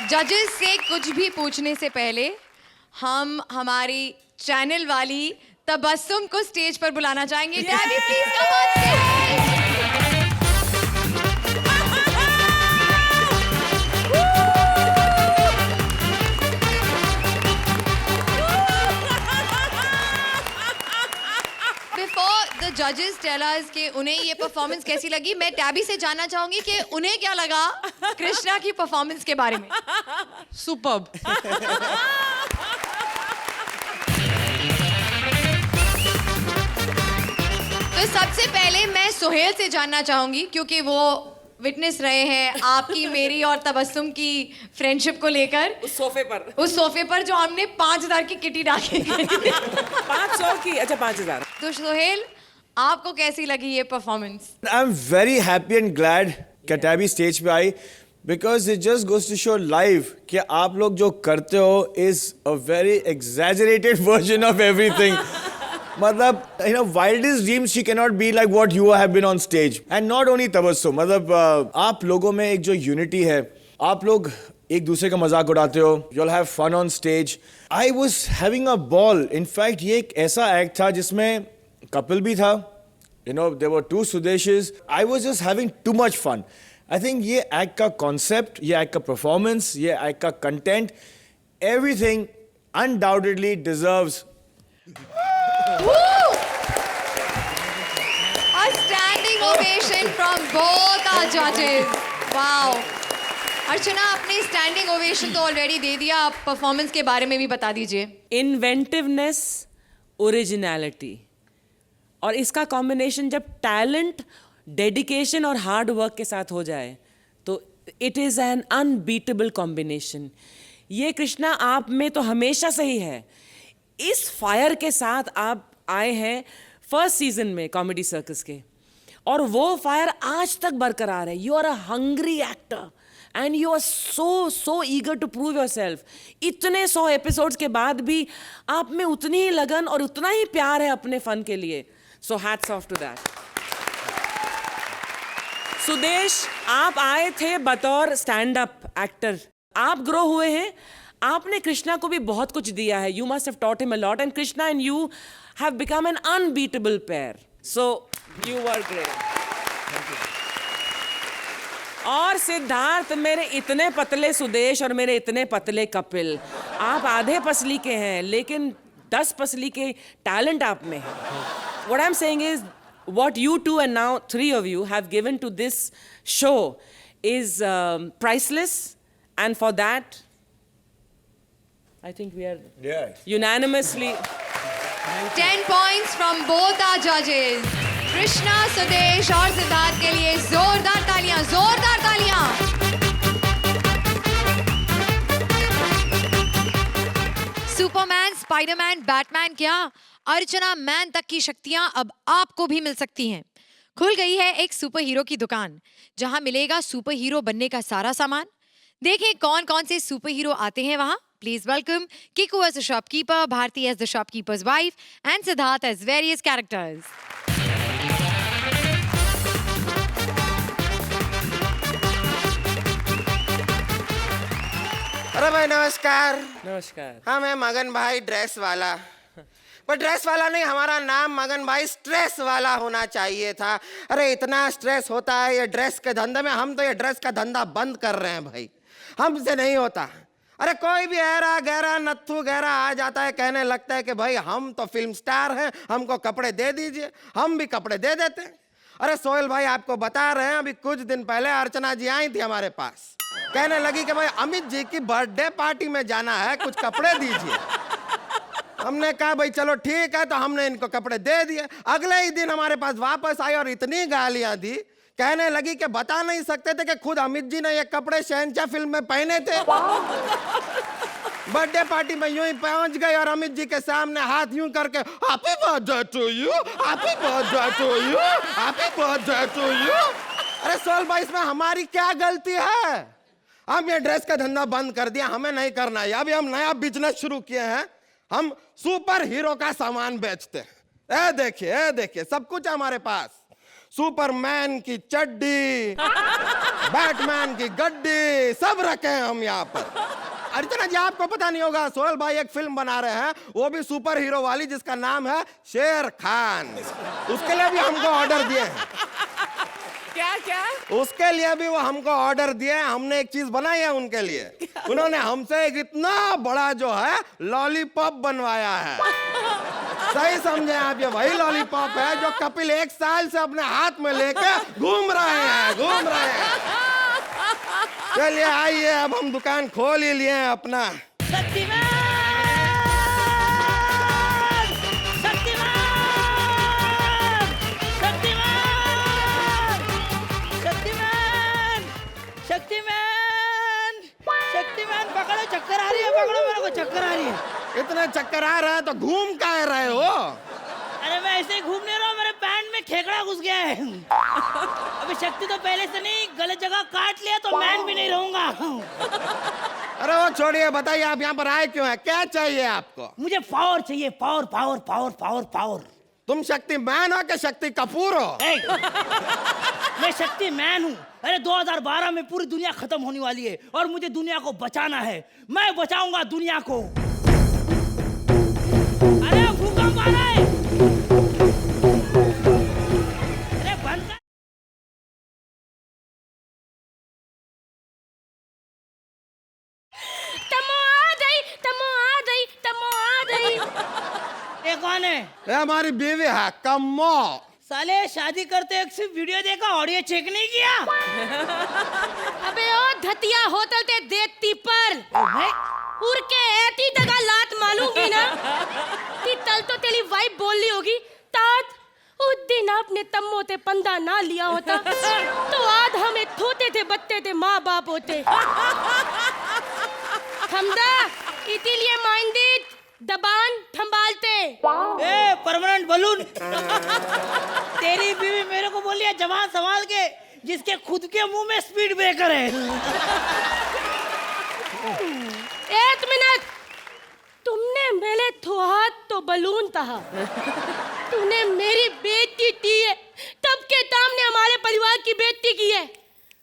जजेस से कुछ भी पूछने से पहले हम हमारी चैनल वाली तबस्सुम को स्टेज पर बुलाना चाहेंगे। Daddy please come on stage. Before the जजेस टेल अस कि उन्हें ये परफॉर्मेंस कैसी लगी. मैं टैबी से जानना चाहूंगी कि उन्हें क्या लगा कृष्णा की परफॉर्मेंस के बारे में. सुपर्ब. तो सबसे पहले मैं सोहेल से जानना चाहूंगी क्योंकि वो विटनेस रहे हैं आपकी, मेरी और तबस्सुम की फ्रेंडशिप को लेकर. उस सोफे पर जो हमने 5,000 की किटी डाली. 500 की. अच्छा 5,000. तो सोहेल, आपको कैसी लगी ये performance? I'm very happy and glad Katabi stage पे आई because it just goes to show live कि आप लोग जो करते हो is a very exaggerated version of everything. मतलब you know wildest dreams she cannot be like what you have been on stage and not only Tabassum. मतलब आप लोगों में एक जो unity है, आप लोग एक दूसरे का मजाक उड़ाते हो. You'll have fun on stage. I was having a ball. In fact ये एक ऐसा act था जिसमें couple भी था. You know, there were 2 Sudeshis. I was just having too much fun. I think ये act का concept, ये act का performance, ये act का content, everything undoubtedly deserves. A standing ovation from both our judges. Wow. अर्चना, आपने स्टैंडिंग ओवेशन तो ऑलरेडी दे दिया, आप परफॉर्मेंस के बारे में भी बता दीजिए. इन्वेंटिवनेस, ओरिजिनलिटी, और इसका कॉम्बिनेशन जब टैलेंट, डेडिकेशन और हार्ड वर्क के साथ हो जाए तो it is an unbeatable combination. ये कृष्णा आप में तो हमेशा से ही है. इस फायर के साथ आप आए हैं फर्स्ट सीजन में कॉमेडी सर्कस के, और वो फायर आज तक बरकरार है. You are a hungry actor and you are so eager to prove yourself. इतने 100 एपिसोड्स के बाद भी आप में उतनी ही लगन और उतना ही प्यार है अपने फन के लिए. So hats off to that. Sudesh, आप आए थे बतौर स्टैंड अप एक्टर. आप ग्रो हुए हैं, आपने कृष्णा को भी बहुत कुछ दिया है. You must have taught him a lot and Krishna and you have become an unbeatable pair. So you were great. और सिद्धार्थ, मेरे इतने पतले सुदेश और मेरे इतने पतले कपिल, आप आधे पसली के हैं लेकिन 10 पसली के टैलेंट आप में है. What I'm saying is, what you two and now 3 of you have given to this show is priceless, and for that, I think we are unanimously. 10 points from both our judges. Krishna, Sudesh और सिद्धार्थ के लिए जोरदार तालियां, जोरदार तालियां. सुपरमैन, स्पाइडरमैन, बैटमैन क्या, अर्चना मैन तक की शक्तियां अब आपको भी मिल सकती हैं. खुल गई है एक सुपर हीरो की दुकान जहां मिलेगा सुपर हीरो बनने का सारा सामान. देखें कौन कौन से सुपर हीरो आते हैं वहां. Please welcome Kiku as the shopkeeper, Bharti as the shopkeeper's wife, and Siddharth as various characters. अरे भाई नमस्कार. नमस्कार. हाँ, मैं मगन भाई ड्रेस वाला. पर ड्रेस वाला नहीं, हमारा नाम मगन भाई स्ट्रेस वाला होना चाहिए था. अरे इतना स्ट्रेस होता है ये ड्रेस के धंधे में. हम तो ये ड्रेस का धंधा बंद कर रहे हैं भाई, हमसे नहीं होता. अरे कोई भी ऐरा गहरा नत्थु गहरा आ जाता है, कहने लगता है कि भाई हम तो फिल्म स्टार हैं, हमको कपड़े दे दीजिए. हम भी कपड़े दे देते हैं. अरे सोहेल भाई, आपको बता रहे हैं, अभी कुछ दिन पहले अर्चना जी आई थी हमारे पास, कहने लगी कि भाई अमित जी की बर्थडे पार्टी में जाना है, कुछ कपड़े दीजिए. हमने कहा भाई चलो ठीक है, तो हमने इनको कपड़े दे दिए. अगले ही दिन हमारे पास वापस आई और इतनी गालियां दी, कहने लगी कि बता नहीं सकते थे कि खुद अमित जी ने ये कपड़े शहंशाह फिल्म में पहने थे. बर्थडे पार्टी में यूं ही पहुंच गई और अमित जी के सामने हाथ यूं करके happy birthday to you, happy birthday to you, happy birthday to you. अरे सोहेल भाई, इसमें हमारी क्या गलती है? हम ये ड्रेस का धंधा बंद कर दिया, हमें नहीं करना है. अभी हम नया बिजनेस शुरू किए हैं, हम सुपर हीरो का सामान बेचते हैं. ए देखिए सब कुछ है हमारे पास. सुपरमैन की चड्डी, बैटमैन की गड्डी, सब रखे हैं हम यहाँ पर. अर्चना जी, आपको पता नहीं होगा, सोहेल भाई एक फिल्म बना रहे हैं, वो भी सुपर हीरो वाली, जिसका नाम है शेर खान. उसके लिए भी हमको ऑर्डर दिए हैं. क्या क्या? उसके लिए भी वो हमको ऑर्डर दिए, हमने एक चीज बनाई है उनके लिए। उन्होंने हमसे एक इतना बड़ा जो है लॉलीपॉप बनवाया है। सही समझे आप, ये वही लॉलीपॉप है जो कपिल 1 साल से अपने हाथ में लेके घूम रहे हैं। चलिए आइए, अब हम दुकान खोल ही लिए हैं अपना। शक्तिमान, शक्तिमान, शक्तिमान, शक्तिमान, शक्तिमान, शक्तिमान, पकड़ो, चक्कर आ रही है, पकड़ो मेरे को, चक्कर आ रही है। इतने चक्कर आ रहा है तो घूम काहे रहे हो? अरे मैं ऐसे ही घूम नहीं रहा हूँ, मेरे पैंट में खेकड़ा घुस गया है। अभी शक्ति तो पहले से नहीं, गलत जगह काट लिया तो मैन भी नहीं रहूंगा। अरे वो छोड़िए, बताइए आप यहाँ पर आए क्यों हैं? क्या चाहिए आपको? मुझे पावर चाहिए, power power power power power. तुम शक्ति मैन हो कि शक्ति कपूर हो? मैं शक्ति मैन हूँ। अरे 2012 में पूरी दुनिया खत्म होने वाली है और मुझे दुनिया को बचाना है। मैं बचाऊंगा दुनिया को। अरे भूकंप आ रहा है। अरे बंद कर। ये कौन है? ये हमारी बीवी है कम्मो। साले शादी करते एक सिर्फ वीडियो देखा, ऑडियो चेक नहीं किया। अबे ओ धतिया होटल ते देती पर उड़ के ऐती दगा लात मालूंगी ना ती तल तो तेरी वाइफ बोल ली होगी तात उस दिन आपने तम्मो ते पंदा ना लिया होता तो आज हमें थोते थे बत्ते थे माँ बाप होते। थमदा इसीलिए माइंडेड दबान संभालते। A permanent balloon. तेरी बीवी मेरे को बोली है जवान संभाल के, जिसके खुद के मुंह में स्पीड ब्रेकर है। 1 मिनट, तुमने मेरे हाथ तो बलून था, तूने मेरी बेइज्जती की है, तब के सामने हमारे परिवार की बेइज्जती की है।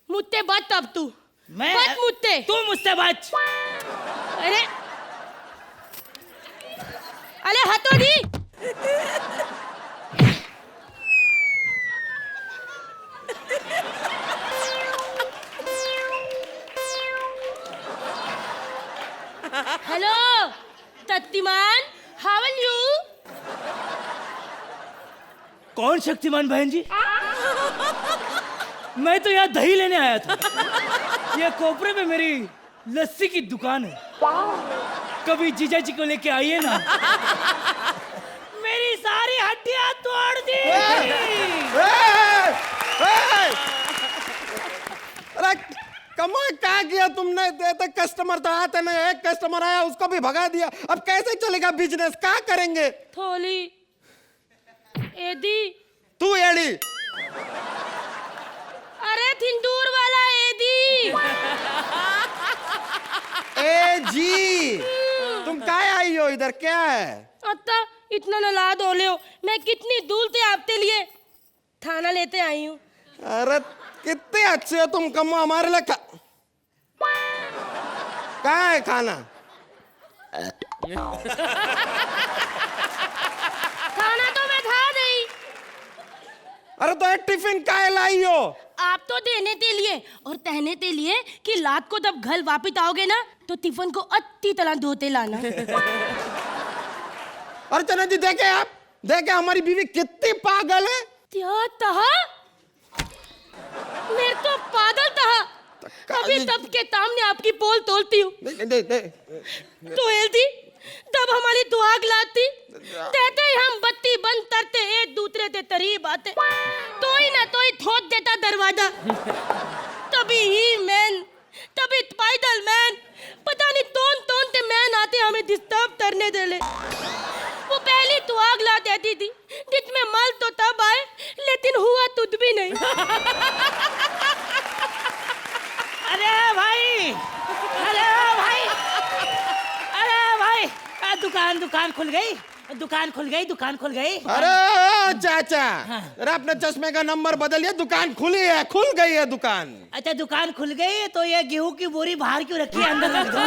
मुझसे बच अब तू, बच मुझसे। तू मुझसे बच। अरे हथौड़ी। Hello Shaktimaan, how are you? कौन शक्तिमान बहन जी? मैं तो यहाँ दही लेने आया था। ये कोपरे में मेरी लस्सी की दुकान है, कभी जीजा जी को लेके आइए ना। मेरी सारी हड्डियां तोड़ दी। अरे कमो, क्या किया तुमने? कस्टमर तो आते नहीं, एक कस्टमर आया उसको भी भगा दिया, अब कैसे चलेगा बिजनेस? क्या करेंगे? थोली एदी। तू एड़ी? अरे थिंदूर वाला एदी। ए जी, तुम काय आई हो इधर? क्या है? अत्ता इतना नालाद हो ले हो, मैं कितनी दूर से आपके लिए खाना लेते आई हूँ। अरे कितने अच्छे हो तुम कमो, हमारे लिए क्या है खाना? खाना तो मैं खा गई। अरे तो एक टिफिन काय लाई हो? आप तो देने के लिए और कहने के लिए कि रात को जब घर वापिस आओगे ना तो टिफिन को अच्छी तरह धोते लाना। अर्चना जी देखे आप, देखे हमारी बीवी कितनी पागल है। क्या तहा? मैं तो पागल तहा। अभी तब के सामने आपकी पोल तोलती हूँ तो हेल्दी तब हमारी दुआग लाती, कहते ही हम बत्ती बंद करते, एक दूसरे के करीब आते, तो ही ना तो ही ठोक देता दरवाजा। तभी ही मैन, तभी स्पाइडर मैन, पता नहीं कौन कौन से मैन आते हमें डिस्टर्ब करने दे ले। वो पहली दुआग ला देती थी जिसमें मल तो तब आए लेकिन हुआ तुझ भी नहीं। अरे भाई, अरे भाई, अरे भाई, दुकान दुकान खुल गई, दुकान खुल गई, दुकान खुल गई। अरे चाचा, अरे अपने चश्मे का नंबर बदलिए, दुकान खुली है, खुल गई है दुकान। अच्छा दुकान खुल गई है तो ये गेहूं की बोरी बाहर क्यों रखी है? अंदर रख दो।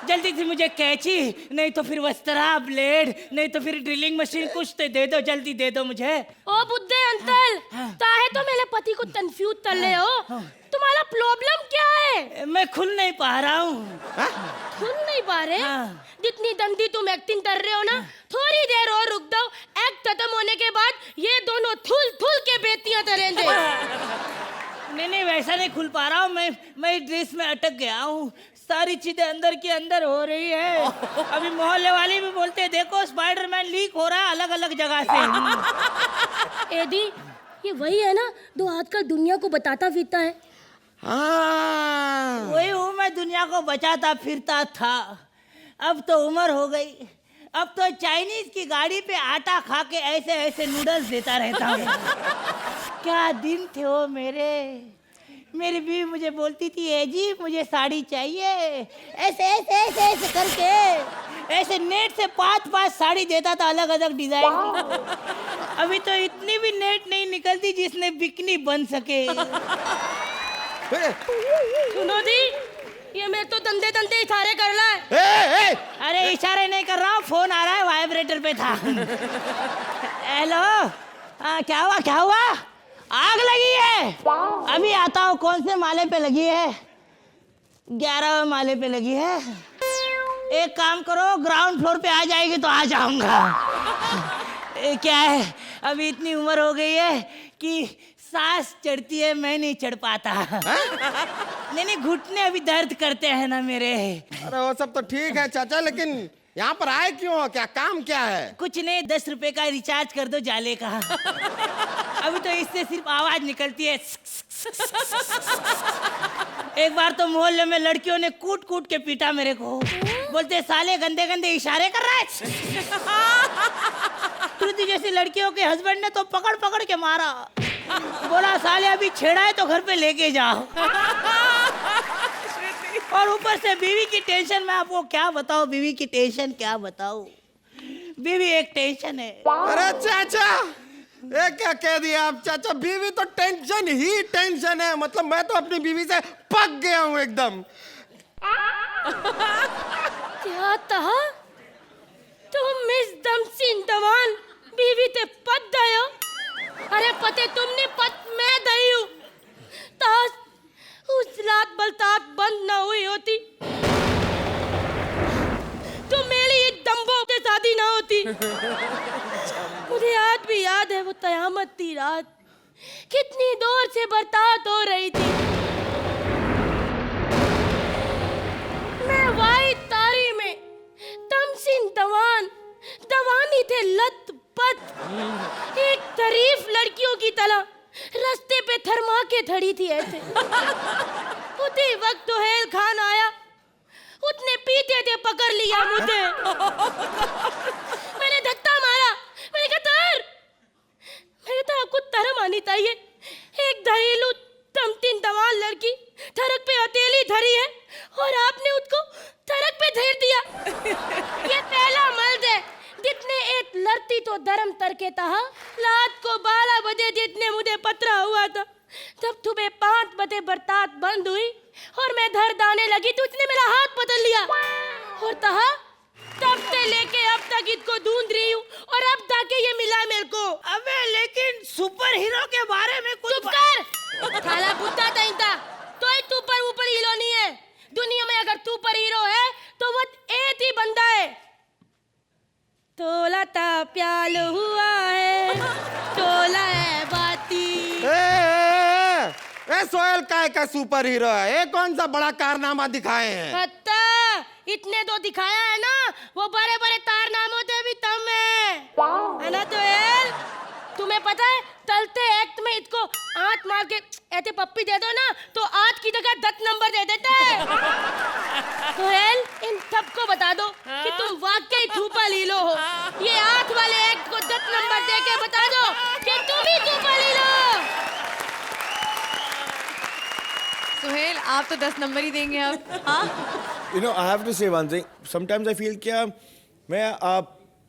जल्दी से मुझे कैंची, नहीं तो फिर वस्त्रा, ब्लेड, नहीं तो फिर ड्रिलिंग मशीन, कुछ तो दे दो, जल्दी दे दो मुझे। ओ बुद्धे अंकल, काहे तो मेरे पति को कंफ्यूज कर ले हो। तुम्हारा प्रॉब्लम क्या है? मैं खुल नहीं पा रहा हूँ। खुल नहीं पा रहे? हाँ। जितनी गंदी तुम एक्टिंग कर रहे हो ना, थोड़ी देर और रुक जाओ, एक्ट खत्म होने के बाद ये दोनों थुल थुल के बेतियां तरेंगे। नहीं, वैसा नहीं खुल पा रहा हूँ। मैं ड्रेस में अटक गया हूँ। सारी चीजें अंदर की अंदर हो रही है। अभी मोहल्ले वाले भी बोलते हैं, देखो स्पाइडरमैन लीक हो रहा है अलग अलग जगह से। एडी, ये वही है ना जो आजकल दुनिया को बताता फिरता है? हाँ वही हूँ मैं, दुनिया को बचाता फिरता था। अब तो उम्र हो गई, अब तो चाइनीज की गाड़ी पे आटा खा के ऐसे ऐसे नूडल्स देता रहता हूँ। क्या दिन थे वो मेरे। मेरी बीवी मुझे बोलती थी, ए जी मुझे साड़ी चाहिए, ऐसे ऐसे ऐसे ऐसे करके ऐसे नेट से 5-5 साड़ी देता था अलग अलग डिजाइन की। अभी तो इतनी भी नेट नहीं निकलती जिसने बिकनी बन सके। सुनो जी, ये मेरे तो दंदे दंदे इशारे कर रहा है। अरे इशारे नहीं कर रहा हूँ, फोन आ रहा है, वाइब्रेटर पे था। हेलो, क्या हुआ क्या हुआ? आग लगी है? अभी आता हूँ। कौन से माले पे लगी है? 11वें माले पे लगी है। एक काम करो, ग्राउंड फ्लोर पे आ जाएगी तो आ जाऊंगा। क्या है, अभी इतनी उम्र हो गई है कि सांस चढ़ती है, मैं नहीं चढ़ पाता। नहीं, घुटने अभी दर्द करते हैं ना मेरे। अरे वो सब तो ठीक है चाचा, लेकिन यहाँ पर आए क्यों हो? क्या काम क्या है? कुछ नहीं, 10 रुपए का रिचार्ज कर दो जाले का। अभी तो इससे सिर्फ आवाज निकलती है। एक बार तो मोहल्ले में लड़कियों ने कूट कूट के पीटा मेरे को। बोलते साले गंदे गंदे इशारे कर रहा है। श्रुति जैसी लड़कियों के हस्बैंड ने तो पकड़ पकड़ के मारा। बोला साले अभी छेड़ा है तो घर पे लेके जाओ। और ऊपर से बीवी की टेंशन। मैं आपको क्या बताऊं, बीवी की टेंशन क्या बताऊं। बीवी एक टेंशन है। अरे चाचा, ये क्या कह दिया आप चाचा? बीवी तो टेंशन ही टेंशन है। मतलब मैं तो अपनी बीवी से पक गया हूँ एकदम। क्या कहा? तुम मिस दमसिन दवान बीवी ते पद गए हो? अरे पते तुमने पद मैं दई हूँ। ताश उस रात बलतात बंद ना हुई होती तो मेरी दम्बो से शादी ना होती। मुझे आज भी याद है वो कयामत की रात, कितनी दूर से बरसात हो रही थी। मैं वाइट तारी में तमसिन दवान दवानी थे लत पत। एक शरीफ लड़कियों की तरह रास्ते पे थरमा के खड़ी थी ऐसे। उसी वक्त सुहेल खान आया, उसने पीछे से पकड़ लिया मुझे। मैंने धक्का मारा, मैंने कहा तर, मैंने तो आपको तरम आनी चाहिए। एक घरेलू तमतिन दवान लड़की सड़क पे अकेली धरी है और आपने उसको सड़क पे धर दिया। ये पहला मर्द है जितने एक लड़ती तो धर्म तरके था। रात को 12 बजे जितने मुझे पतरा हुआ था, जब सुबह 5 बजे बरसात बंद हुई और मैं घर दाने लगी तो उसने मेरा हाथ पकड़ लिया और कहा तब से लेके अब तक इसको ढूंढ रही हूँ और अब जाके ये मिला मेरे को। अबे लेकिन सुपर हीरो के बारे में कुछ चुप कर, खाला बुद्धा था तो सुपर ऊपर हीरो नहीं है। दुनिया में अगर सुपर हीरो है तो वो एक ही बंदा है। तोला ता प्याल हुआ है, तोला है बाती। ए सोहेल काय का सुपर हीरो है? ये कौन सा बड़ा कारनामा दिखाए हैं? पता इतने तो दिखाया है ना, वो बड़े बड़े कारनामों से भी कम है ना सोहेल? तुम्हें पता है चलते एक्ट में इसको आंख मार के ऐसे पप्पी दे दो ना तो 8 की जगह 10 नंबर दे देते हैं। सोहेल इन सबको बता दो कि तुम वाकई सुपर हीरो हो। ये 8 वाले एक्ट को 10 नंबर दे के बता दो कि तुम ही सुपर हीरो हो। सुहेल आप तो 10 नंबर ही देंगे अब। हाँ You know, I have to say one thing. Sometimes I feel क्या मैं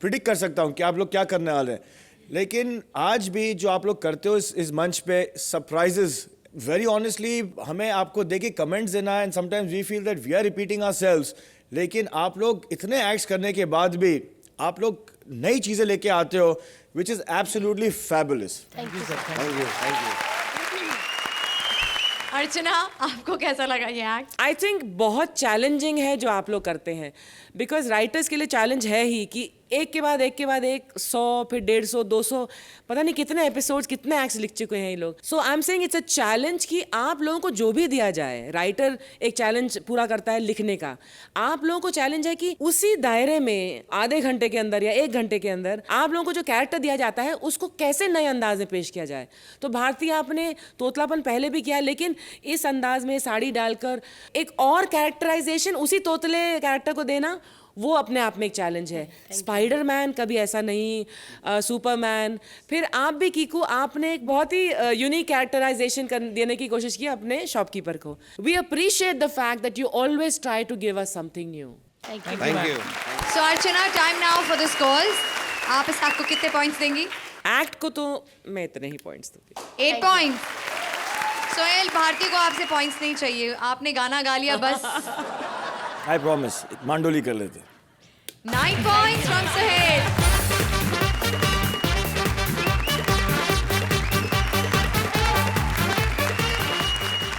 प्रिडिक्ट कर सकता हूँ कि आप लोग क्या करने वाले हैं, लेकिन आज भी जो आप लोग करते हो इस मंच पे सरप्राइजेस, वेरी ऑनेस्टली हमें आपको देके कमेंट्स देना है and sometimes we feel that we are repeating ourselves, लेकिन आप लोग इतने एक्ट्स करने के बाद भी आप लोग नई चीज़ें लेके आते हो, which is absolutely fabulous. Thank you sir. Thank you. Archana, आपको कैसा लगा ये एक्ट? आई थिंक बहुत चैलेंजिंग है जो आप लोग करते हैं, बिकॉज राइटर्स के लिए चैलेंज है ही कि एक के बाद एक 100 फिर 150 200 पता नहीं कितने एपिसोड्स कितने एक्ट्स लिख चुके हैं ये लोग. So I am saying it's a challenge कि आप लोगों को जो भी दिया जाए, राइटर एक चैलेंज पूरा करता है लिखने का, आप लोगों को चैलेंज है कि उसी दायरे में आधे घंटे के अंदर या 1 घंटे के अंदर आप लोगों को जो कैरेक्टर दिया जाता है उसको कैसे नए अंदाज में पेश किया जाए. तो भारतीय आपने तोतलापन पहले भी किया, लेकिन इस अंदाज में साड़ी डालकर एक और कैरेक्टराइजेशन उसी तोतले कैरेक्टर को देना, वो अपने आप में एक चैलेंज है. स्पाइडरमैन कभी ऐसा नहीं, सुपरमैन, फिर आप भी कीकू, आपने एक बहुत ही यूनिक कैरेक्टराइजेशन देने की कोशिश की अपने शॉपकीपर को. We appreciate the fact that you always try to give us something new. Thank you. So Archana, time now for the scores. आप इस एक्ट को कितने पॉइंट्स देंगी? एक्ट को तो मैं इतने ही पॉइंट्स दूंगी. 8 पॉइंट्स. सोहेल, भारती को आपसे पॉइंट्स नहीं चाहिए, आपने गाना गा लिया बस. आई प्रॉमिस, मांडोली कर लेते. 9 points from Sohail.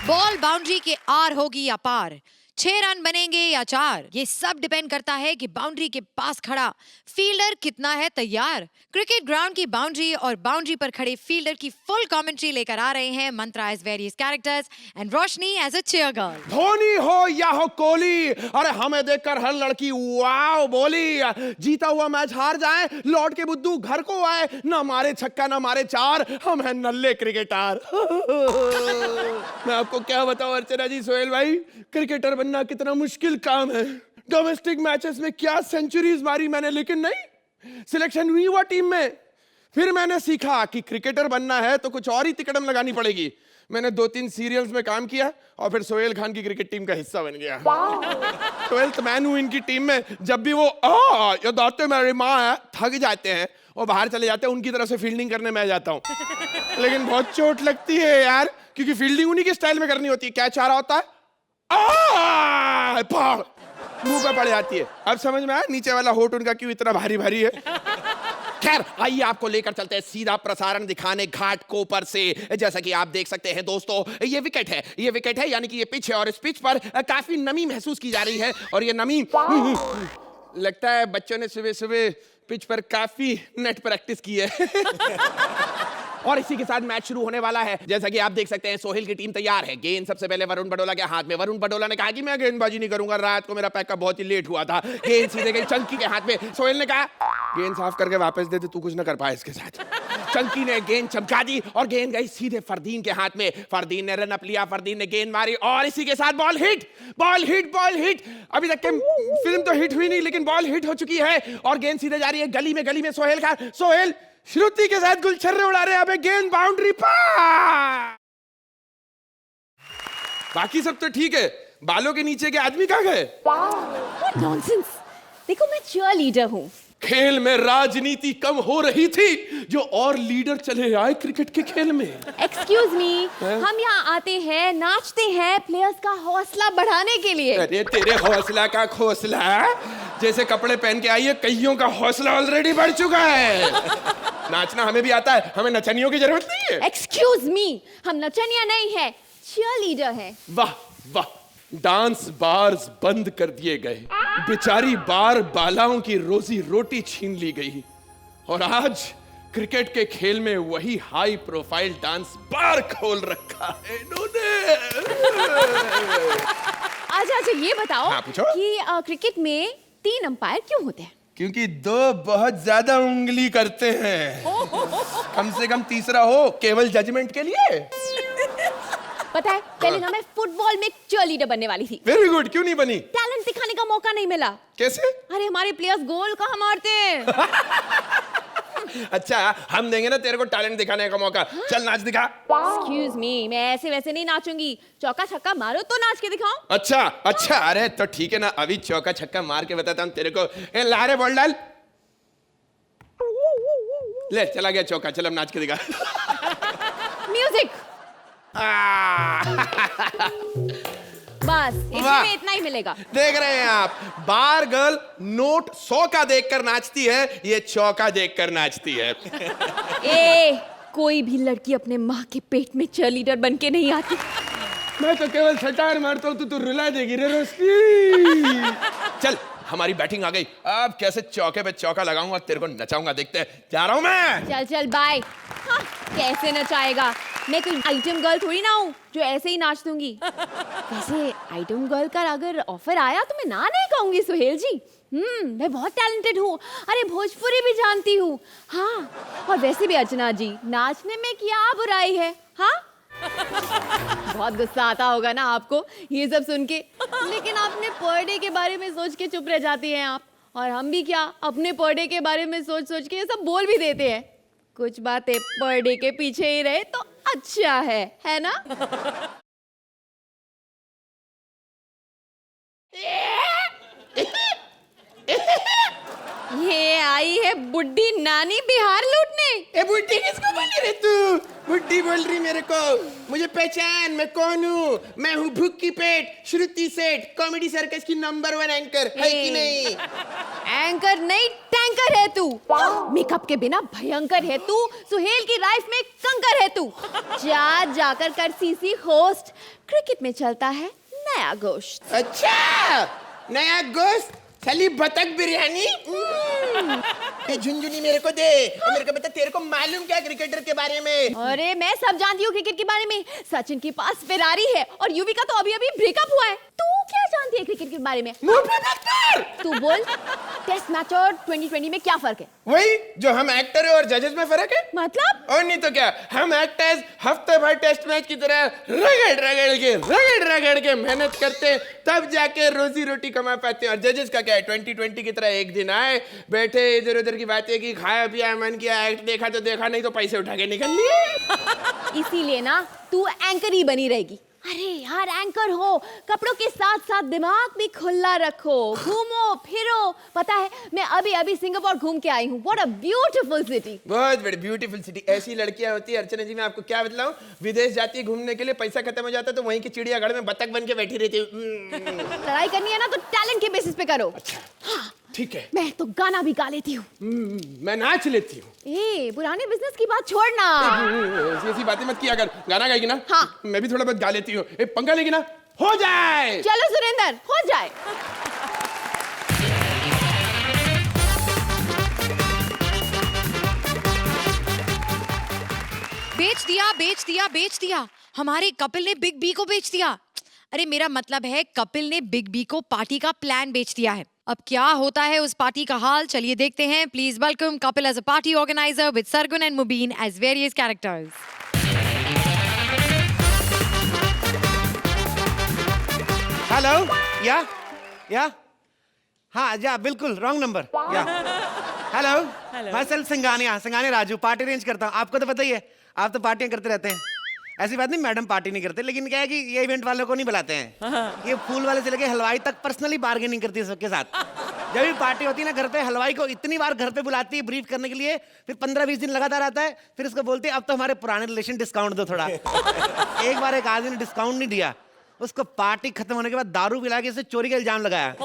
Ball boundary के आर होगी या पार, 6 रन बनेंगे या 4, ये सब डिपेंड करता है कि बाउंड्री के पास खड़ा फील्डर कितना है तैयार. क्रिकेट ग्राउंड की बाउंड्री और बाउंड्री पर खड़े फील्डर की फुल कमेंट्री लेकर आ रहे हैं Mantra as various characters and Roshni as a cheer girl. Dhoni हो या हो कोहली, अरे हमें देखकर हर लड़की वाओ बोली. जीता हुआ मैच हार जाए, लौट के बुद्धू घर को आए, ना मारे छक्का ना मारे 4, हम हैं नल्ले क्रिकेटर. मैं आपको क्या बताऊं अर्चना जी, सोहेल भाई, क्रिकेटर बनना कितना मुश्किल काम है. डोमेस्टिक मैचेस में क्या सेंचुरीज मारी मैंने, लेकिन नहीं, सिलेक्शन हुई हुआ टीम में. फिर मैंने सीखा कि क्रिकेटर बनना है तो कुछ और ही तिकड़म लगानी पड़ेगी. मैंने 2-3 सीरियल्स में काम किया और फिर सोहेल खान की क्रिकेट टीम का हिस्सा बन गया. 12th मैन हूं इनकी टीम में. जब भी वो ये दौड़ते मेरी माँ है थक जाते हैं और बाहर चले जाते हैं, उनकी तरफ से फील्डिंग करने मैं जाता हूँ. लेकिन बहुत चोट लगती है यार, क्योंकि फील्डिंग उन्हीं के स्टाइल में करनी होती है. कैच आ रहा होता है, मुंह पे पड़ जाती है. अब समझ में आया नीचे वाला होठ उनका क्यों इतना भारी भारी है. खैर आइए आपको लेकर चलते हैं सीधा प्रसारण दिखाने घाट कोपर से. जैसा कि आप देख सकते हैं दोस्तों, ये विकेट है, यानी कि ये पिच है और इस पिच पर काफी नमी महसूस की जा रही है. और ये नमी लगता है बच्चों ने सुबह सुबह पिच पर काफी नेट प्रैक्टिस की है. और इसी के साथ मैच शुरू होने वाला है. जैसा कि आप देख सकते हैं सोहेल की टीम तैयार है. गेंद सबसे पहले वरुण बडोला के हाथ में. वरुण बडोला ने कहा कि मैं गेंदबाजी नहीं करूंगा, रात को मेरा पैकअप बहुत ही लेट हुआ था. गेंद सीधे गई चंकी के हाथ में. सोहेल ने कहा गेंद साफ करके वापस दे दे, तू कुछ ना कर पाए इसके साथ. चंकी ने गेंद चमका दी और गेंद गई सीधे फरदीन के हाथ में. फरदीन ने रन अप लिया, फरदीन ने गेंद मारी और इसी के साथ बॉल हिट. अभी तक के फिल्म तो हिट हुई नहीं, लेकिन बॉल हिट हो चुकी है और गेंद सीधे जा रही है गली में. सोहेल श्रुति के साथ गुलछर्रे उड़ा रहे हैं. अबे गेंद बाउंड्री पर. बाकी सब तो ठीक है, बालों के नीचे के आदमी कहाँ गए? What nonsense! देखो मैं चीयर लीडर हूँ. खेल में राजनीति कम हो रही थी, जो और लीडर चले आए क्रिकेट के खेल में. एक्सक्यूज मी, हम यहाँ आते हैं, नाचते हैं प्लेयर्स का हौसला बढ़ाने के लिए. अरे तेरे हौसला का खोसला, जैसे कपड़े पहन के आई है, कईयों का हौसला ऑलरेडी बढ़ चुका है. नाचना हमें भी आता है, हमें नचनियों की जरूरत नहीं है. एक्सक्यूज मी, हम नचनिया नहीं है, चीयर लीडर है. वाह वाह, डांस बार्स बंद कर दिए गए, बेचारी बार बालाओं की रोजी रोटी छीन ली गई. और आज क्रिकेट के खेल में वही हाई प्रोफाइल डांस बार खोल रखा है इन्होंने. अच्छा ये बताओ हाँ, पूछो. कि क्रिकेट में 3 अंपायर क्यों होते हैं? क्योंकि 2 बहुत ज्यादा उंगली करते हैं. कम से कम तीसरा हो, केवल जजमेंट के लिए. पता है, पहले ना मैं फुटबॉल में चीयरलीडर बनने वाली थी. वेरी गुड, क्यों नहीं बनी? टैलेंट दिखाने का मौका नहीं मिला. कैसे? अरे हमारे प्लेयर्स गोल कहाँ मारते हैं. अच्छा, हम देंगे ना तेरे को टैलेंट दिखाने का मौका. चल नाच दिखा. एक्सक्यूज मी, मैं ऐसे वैसे नहीं नाचूंगी. चौका छक्का मारो तो नाच के दिखाओ. अच्छा, अरे तो ठीक है ना, अभी चौका छक्का मार के बताता हूँ तेरे को. ला रे बॉल डाल. ले चला गया चौका. चल अब नाच के दिखा. म्यूजिक. बस इसमें इतना ही मिलेगा. देख रहे हैं आप, बार गर्ल नोट 100 का देखकर नाचती है, ये चौका देखकर नाचती है. कोई भी लड़की अपने माँ के पेट में चीयरलीडर बन के नहीं आती. मैं तो केवल सटार मारता हूँ, तू रुला देगी रे रोशनी। चल हमारी बैटिंग आ गई, अब कैसे चौके पे चौका लगाऊंगा, तेरे को नचाऊंगा, देखते हैं। जा रहा हूँ मैं। चल चल बाय। हाँ, कैसे नचाएगा? मैं कोई आइटम गर्ल थोड़ी ना हूँ जो ऐसे ही नाच दूंगी। वैसे आइटम गर्ल का अगर ऑफर आया तो मैं ना नहीं कहूंगी सुहेल जी। मैं बहुत टैलेंटेड हूँ, अरे भोजपुरी भी जानती हूँ। हाँ, और वैसे भी अर्चना जी, नाचने में क्या बुराई है? हाँ, बहुत गुस्सा आता होगा ना आपको ये सब सुन के, लेकिन आपने पर डे के बारे में सोच के चुप रह जाती हैं आप। और हम भी क्या, अपने पर डे के बारे में सोच सोच के ये सब बोल भी देते हैं। कुछ बातें पर डे के पीछे ही रहे तो अच्छा है ना? ये आई है बुड्ढी नानी बिहार लूटने। ए बुड्ढी किसको बोल रही तू? बुड्ढी बोल रही मेरे को? मुझे पहचान, मैं कौन हूँ? मैं हूँ भूखी पेट श्रुति सेठ, कॉमेडी सर्कस की नंबर 1 एंकर, है कि नहीं? एंकर नहीं, टैंकर है तू। मेकअप के बिना भयंकर है तू। सुहेल की लाइफ में कंकर है तू। जाकर कर सीसी होस्ट। क्रिकेट में चलता है नया गोश्त। अच्छा, नया गोश्त, चली बतख बिरयानी। ये झुनझुनी मेरे को दे। और मेरे को बता, तेरे को मालूम क्या क्रिकेटर के बारे में? अरे मैं सब जानती हूँ क्रिकेट के बारे में। सचिन के पास फेरारी है और युवी का तो अभी अभी ब्रेकअप हुआ है। तू क्या जानती है क्रिकेट के बारे में? तू बोल, टेस्ट मैच और 2020 में क्या फर्क है? वही जो हम एक्टर है और जजेस में फर्क है। मतलब? और नहीं तो क्या, हम एक्टर्स हफ्ते भर टेस्ट मैच की तरह रगड़ के मेहनत करते हैं, तब जाके रोजी रोटी कमा पाते हैं। और जजेस का क्या है, 2020 की तरह एक दिन आए, बैठे, इधर उधर की बातें की, खाया पिया, मन किया, एक्ट देखा तो देखा, नहीं तो पैसे उठा के निकल लिए। इसीलिए ना तू एंकर ही बनी रहेगी। अरे यार, एंकर हो, कपड़ों के साथ साथ दिमाग भी खुला रखो, घूमो फिरो। पता है, मैं अभी अभी सिंगापुर घूम के आई हूँ। What a beautiful city. बहुत बड़ी ब्यूटीफुल सिटी। ऐसी लड़कियां होती है अर्चना जी, मैं आपको क्या बतलाऊं, विदेश जाती है घूमने के लिए, पैसा खत्म हो जाता है तो वहीं की चिड़ियाघर में बतख बन के बैठी रहती है। लड़ाई करनी है ना तो टैलेंट के बेसिस पे करो। अच्छा, हाँ, ठीक है। मैं तो गाना भी गा लेती हूँ। मैं नाच लेती हूँ। ए, पुराने बिजनेस की बात छोड़ना। ऐसी बातें मत किया कर। गाना गाएगी ना? हाँ। मैं भी थोड़ा बहुत गा लेती हूँ। एक पंखा लेगी ना? हो जाए। चलो सुरेंद्र, हो जाए। बेच दिया। हमारे कपिल ने बिग बी को बेच दिया। अरे मेरा मतलब है, कपिल ने बिग बी को पार्टी का प्लान बेच दिया है। अब क्या होता है उस पार्टी का हाल, चलिए देखते हैं। Please welcome Kapil as a party organizer with Sargun and Mubeen as various characters. Hello, या हाँ जा, बिल्कुल रॉन्ग नंबर। या हेलो, मैं self Singhania Raju, party arrange करता हूँ। आपको तो पता ही है, आप तो पार्टियां करते रहते हैं। ऐसी बात नहीं, मैडम पार्टी नहीं करते, लेकिन क्या है कि ये इवेंट वालों को नहीं बुलाते हैं। ये फूल वाले से लेके हलवाई तक पर्सनली बार्गेनिंग करती है सबके साथ। जब भी पार्टी होती है ना घर पे, हलवाई को इतनी बार घर पे बुलाती है ब्रीफ करने के लिए, फिर 15-20 दिन लगातार आता है, फिर उसको बोलती है अब तो हमारे पुराने रिलेशन डिस्काउंट दो थोड़ा। एक बार एक आदमी ने डिस्काउंट नहीं दिया, उसको पार्टी खत्म होने के बाद दारू पिला के इसे चोरी का इल्जाम लगाया।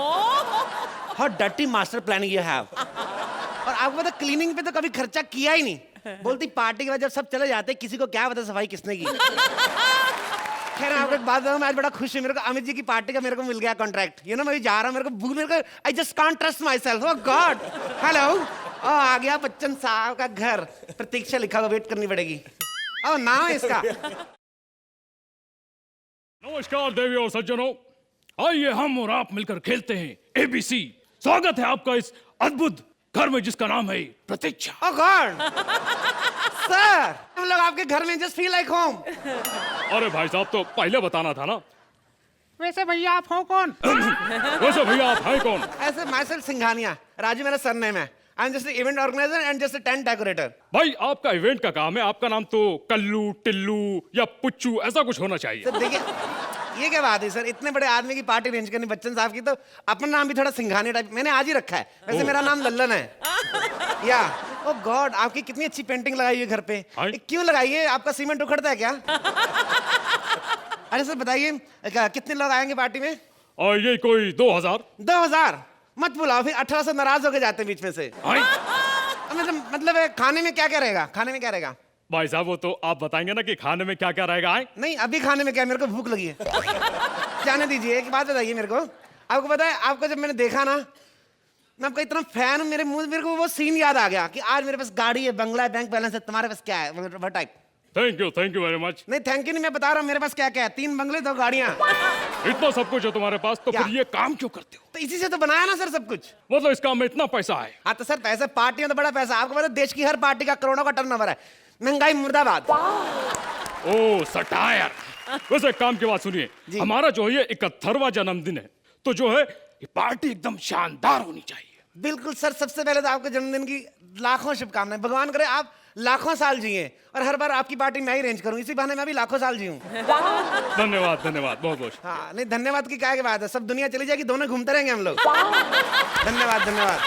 How dirty master planning you have. और आपको पता, क्लीनिंग पे तो कभी खर्चा किया ही नहीं। बोलती पार्टी के बाद जब सब चले जाते, किसी को क्या पता सफाई किसने की। खैर, आपको एक बात बताऊं, मैं आज बड़ा खुश हूं। मेरे को अमित जी की पार्टी का मेरे को मिल गया कॉन्ट्रैक्ट। यू नो, मैं जा रहा हूं, मेरे को I just can't trust myself. Oh god. Hello, आ गया बच्चन साहब का घर। प्रतीक्षा लिखा हुआ, वेट करनी पड़ेगी। ओह नाम है इसका। नमस्कार देवी और सज्जनों, आइए हम और आप मिलकर खेलते हैं ABC। स्वागत है आपका इस अद्भुत घर में जिसका नाम है प्रतीक्षा। ओह गॉड सर, हम लोग आपके घर में जस्ट फील लाइक होम। अरे भाई साहब, तो पहले बताना था ना। वैसे भैया आप हो कौन? वैसे भैया आप हैं कौन? ऐसे माई सेल्फ सिंघानिया, राजू मेरा सरनेम है। I am just event organiser and just tent decorator. भाई आपका इवेंट का काम है, आपका नाम तो कल्लू, टिल्लू या पुच्चू ऐसा कुछ होना चाहिए। सर देखिए, ये क्या बात है सर, इतने बड़े आदमी की पार्टी अरेंज करनी बच्चन साहब की, तो अपना नाम भी थोड़ा सिंघानिया टाइप मैंने आज ही रखा है। वैसे मेरा नाम लल्लन है। या ओह गॉड, आपकी कितनी अच्छी पेंटिंग लगाई हुई है घर पे। क्यों लगाई है? आपका सीमेंट उखड़ता है क्या? अरे सर बताइए, कितने लोग आएंगे पार्टी में? और ये कोई 2000। 2000 मत बुलाओ, फिर 18 से नाराज होके जाते हैं बीच में से। मतलब खाने में क्या क्या रहेगा? खाने में क्या रहेगा? भाई साहब वो तो आप बताएंगे ना कि खाने में क्या क्या रहेगा। आए नहीं अभी खाने में क्या, मेरे को भूख लगी है। जाने दीजिए, एक बात बताइए मेरे को। आपको पता है, आपको जब मैंने देखा ना, मैं आपका इतना फैन हूँ, मेरे को वो सीन याद आ गया कि आज मेरे पास गाड़ी है, बंगला है, बैंक बैलेंस है, तुम्हारे पास क्या है? वो type. Thank you very much. नहीं थैंक यू नहीं, मैं बता रहा हूँ मेरे पास क्या क्या है। 3 बंगले, 2 गाड़ियाँ। इतना सब कुछ है तुम्हारे पास, तो क्या? फिर ये काम क्यों करते हो? तो इसी से तो बनाया ना सर सब कुछ। मतलब इस काम में इतना पैसा है? हाँ तो सर पैसा, पार्टी में तो बड़ा पैसा। आपको पता है देश की हर पार्टी का करोड़ों का टर्नओवर है। महंगाई मुर्दाबाद। ओ सटायर। वैसे एक काम की बात सुनिए, हमारा जो है ये 71वां जन्मदिन है, तो जो है ये पार्टी एकदम शानदार होनी चाहिए। बिल्कुल सर, सबसे पहले तो आपके जन्मदिन की लाखों शुभकामनाएं। भगवान करे आप लाखों साल जिए, और हर बार आपकी पार्टी मैं ही अरेंज करूं, इसी बहाने मैं भी लाखों साल जीऊं। धन्यवाद धन्यवाद, बहुत बहुत। हाँ नहीं धन्यवाद की क्या बात है, सब दुनिया चली जाएगी, दोनों घूमते रहेंगे हम लोग। धन्यवाद धन्यवाद।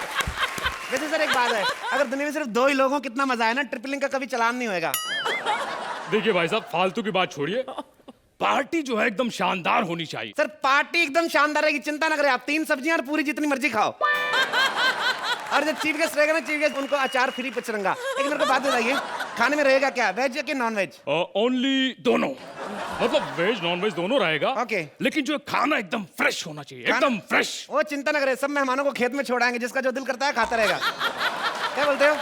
वैसे सर एक बात है, अगर दुनिया में सिर्फ 2 ही लोग हों, कितना मजा है ना, ट्रिपलिंग का कभी चलान नहीं होएगा। देखिए भाई साहब, फालतू की बात छोड़िए, पार्टी जो है एकदम शानदार होनी चाहिए। सर पार्टी एकदम शानदार रहेगी, चिंता ना करें आप। 3 सब्जियां और पूरी जितनी मर्जी खाओ। और जब चीफ गेस्ट रहेगा ना, चीफ गेस्ट उनको अचार फ्री पचरंगा। एक मेरे को बात बताइए, खाने में रहेगा क्या, वेज या कि नॉन वेज? ओनली दोनों, मतलब वेज नॉन वेज दोनों रहेगा। ओके। लेकिन जो खाना एकदम फ्रेश होना चाहिए, एकदम फ्रेश। वो चिंता ना करें, सब मेहमानों को खेत में छोड़ाएंगे, जिसका जो दिल करता है खाता रहेगा। क्या बोलते हो?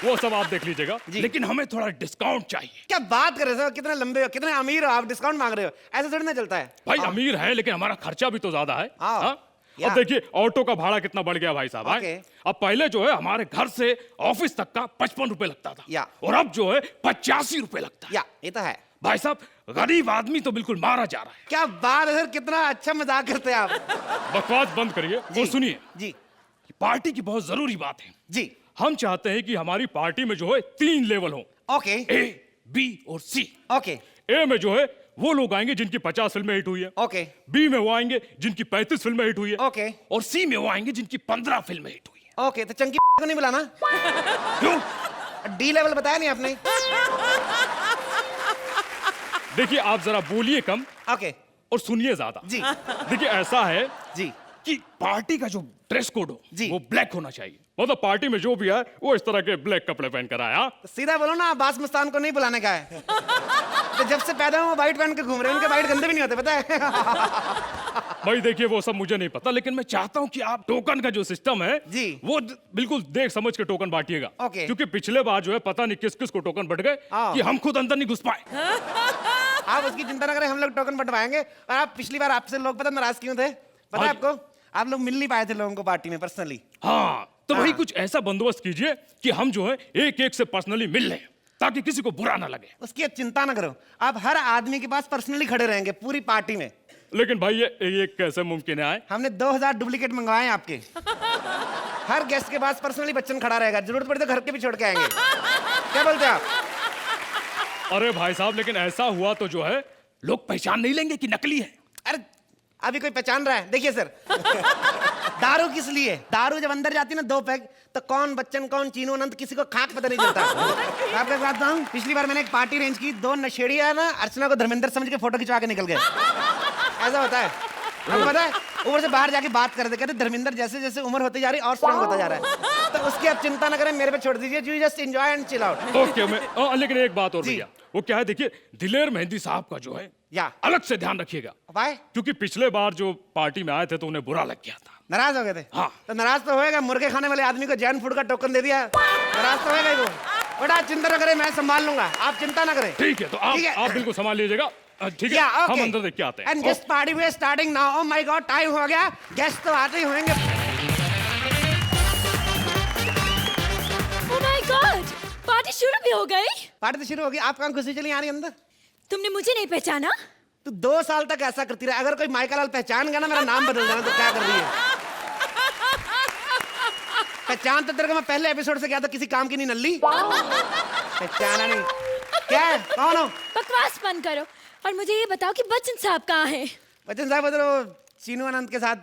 वो सब आप देख लीजिएगा, लेकिन हमें थोड़ा डिस्काउंट चाहिए। क्या बात कर रहे हो, कितने लंबे हो, कितने अमीर हो आप, डिस्काउंट मांग रहे हो? ऐसे थोड़ी ना चलता है भाई। अमीर है लेकिन हमारा खर्चा भी तो ज्यादा है। हाँ। अब देखिए ऑटो का भाड़ा कितना बढ़ गया भाई साहब। अब पहले जो है हमारे घर से ऑफिस तक का 55 रुपए लगता था, और अब जो है 85 रुपए लगता है। ये तो है भाई साहब, गरीब आदमी तो बिल्कुल मारा जा रहा है। क्या बात है सर, कितना अच्छा मजाक करते हैं आप। बकवास बंद करिए और सुनिए जी। पार्टी की बहुत जरूरी बात है जी। हम चाहते हैं कि हमारी पार्टी में जो है 3 लेवल हो। ओके। ए, बी और सी। ओके। ए में जो है वो लोग आएंगे जिनकी 50 फिल्में हिट हुई है। ओके। बी में वो आएंगे जिनकी 35 फिल्में हिट हुई है। ओके। और सी में वो आएंगे जिनकी 15 फिल्में हिट हुई है। ओके, तो चंकी को नहीं बुलाना? क्यों? डी लेवल बताया नहीं आपने। देखिए आप जरा बोलिए कम, ओके, और सुनिए ज्यादा। जी। देखिए ऐसा है जी कि पार्टी का जो ड्रेस कोड हो जी, वो ब्लैक होना चाहिए। मतलब पार्टी में जो भी है वो इस तरह के ब्लैक कपड़े पहन कर आया। तो सीधा बोलो ना, अब्बास मस्तान को नहीं बुलाने का है। तो जब से पैदा हुए वो वाइट पहन के घूम रहे हैं, उनके वाइट गंदे भी नहीं होते, पता है? भाई देखिए वो सब मुझे नहीं पता, लेकिन मैं चाहता हूँ कि आप टोकन का जो सिस्टम है जी, वो बिल्कुल देख समझ के टोकन बांटिएगा। ओके। क्योंकि पिछले बार जो है पता नहीं किस किस को टोकन बट गए कि हम खुद अंदर नहीं घुस पाए। आप उसकी चिंता ना करें, हम लोग टोकन बंटवाएंगे। और आप पिछली बार आपसे लोग पता नाराज क्यों थे, पता है आपको? आप लोग मिल नहीं पाए थे लोगों को पार्टी में पर्सनली। हाँ, तो भाई कुछ ऐसा बंदोबस्त कीजिए कि हम जो है एक एक से पर्सनली मिल लें, ताकि किसी को बुरा ना लगे। उसकी चिंता ना करो, आप हर आदमी के पास पर्सनली खड़े रहेंगे पूरी पार्टी में। लेकिन भाई ये कैसे मुमकिन है? हमने 2000 डुप्लीकेट मंगवाए हैं आपके। हर गेस्ट के पास पर्सनली बच्चन खड़ा रहेगा, जरूरत पड़े तो घर के भी छोड़ के आएंगे। क्या बोलते हैं आप? अरे भाई साहब, लेकिन ऐसा हुआ तो जो है लोग पहचान नहीं लेंगे कि नकली है। अरे अभी कोई पहचान रहा है? देखिए सर, दारू किस लिए, दारू जब अंदर जाती है ना 2 पैक, तो कौन बच्चन कौन चीनू अनंत किसी को खाक पता नहीं चलता। आपको एक बात बताऊं, पिछली बार मैंने एक पार्टी अरेंज की, 2 नशेड़िया ना अर्चना को धर्मेंद्र समझ के फोटो खिंचवा के निकल गए। ऐसा होता है, आपको पता है? ऊपर से बाहर जाके बात कर दे, कहते धर्मेंद्र जैसे जैसे उम्र होती जा रही और स्ट्रांग होता जा रहा है। तो उसकी आप चिंता ना करें, मेरे पे छोड़ दीजिए, you just enjoy and chill out. Okay, मैं लेकिन एक बात और भैया, वो क्या है देखिए, दिलेर मेहंदी साहब का जो है अलग से ध्यान रखिएगा। क्योंकि पिछले बार जो पार्टी में आए थे तो उन्हें बुरा लग गया था, नाराज हो गए थे। हाँ। तो नाराज तो होएगा, मुर्गे खाने वाले आदमी को जैन फूड का टोकन दे दिया, नाराज तो होएगा ही वो। बड़ा चिंता ना करें, मैं संभाल लूंगा, आप चिंता ना करें। ठीक है, तो आप बिल्कुल संभाल लीजिएगा। ठीक है, हम अंदर देख के आते हैं। And guest party we are starting now. Oh my god, time हो गया, गेस्ट तो आते ही होंगे। ओह माय गॉड, पार्टी शुरू भी हो गई? पार्टी तो शुरू हो गई, आप कहाँ घुसी चली आ रही अंदर? तुमने मुझे नहीं पहचाना? तू 2 साल तक ऐसा करती रही, अगर कोई माइका लाल पहचान गया ना मेरा नाम बदल देना। तो क्या कर रही है? पहचान तो तेरे को मैं पहले एपिसोड से गया था, किसी काम की नहीं नल्ली। पहचाना नहीं, क्या है, कौन हो? बकवास बंद करो और मुझे ये बताओ कि बच्चन साहब कहाँ हैं? बच्चन साहब उधर चीनू आनंद के साथ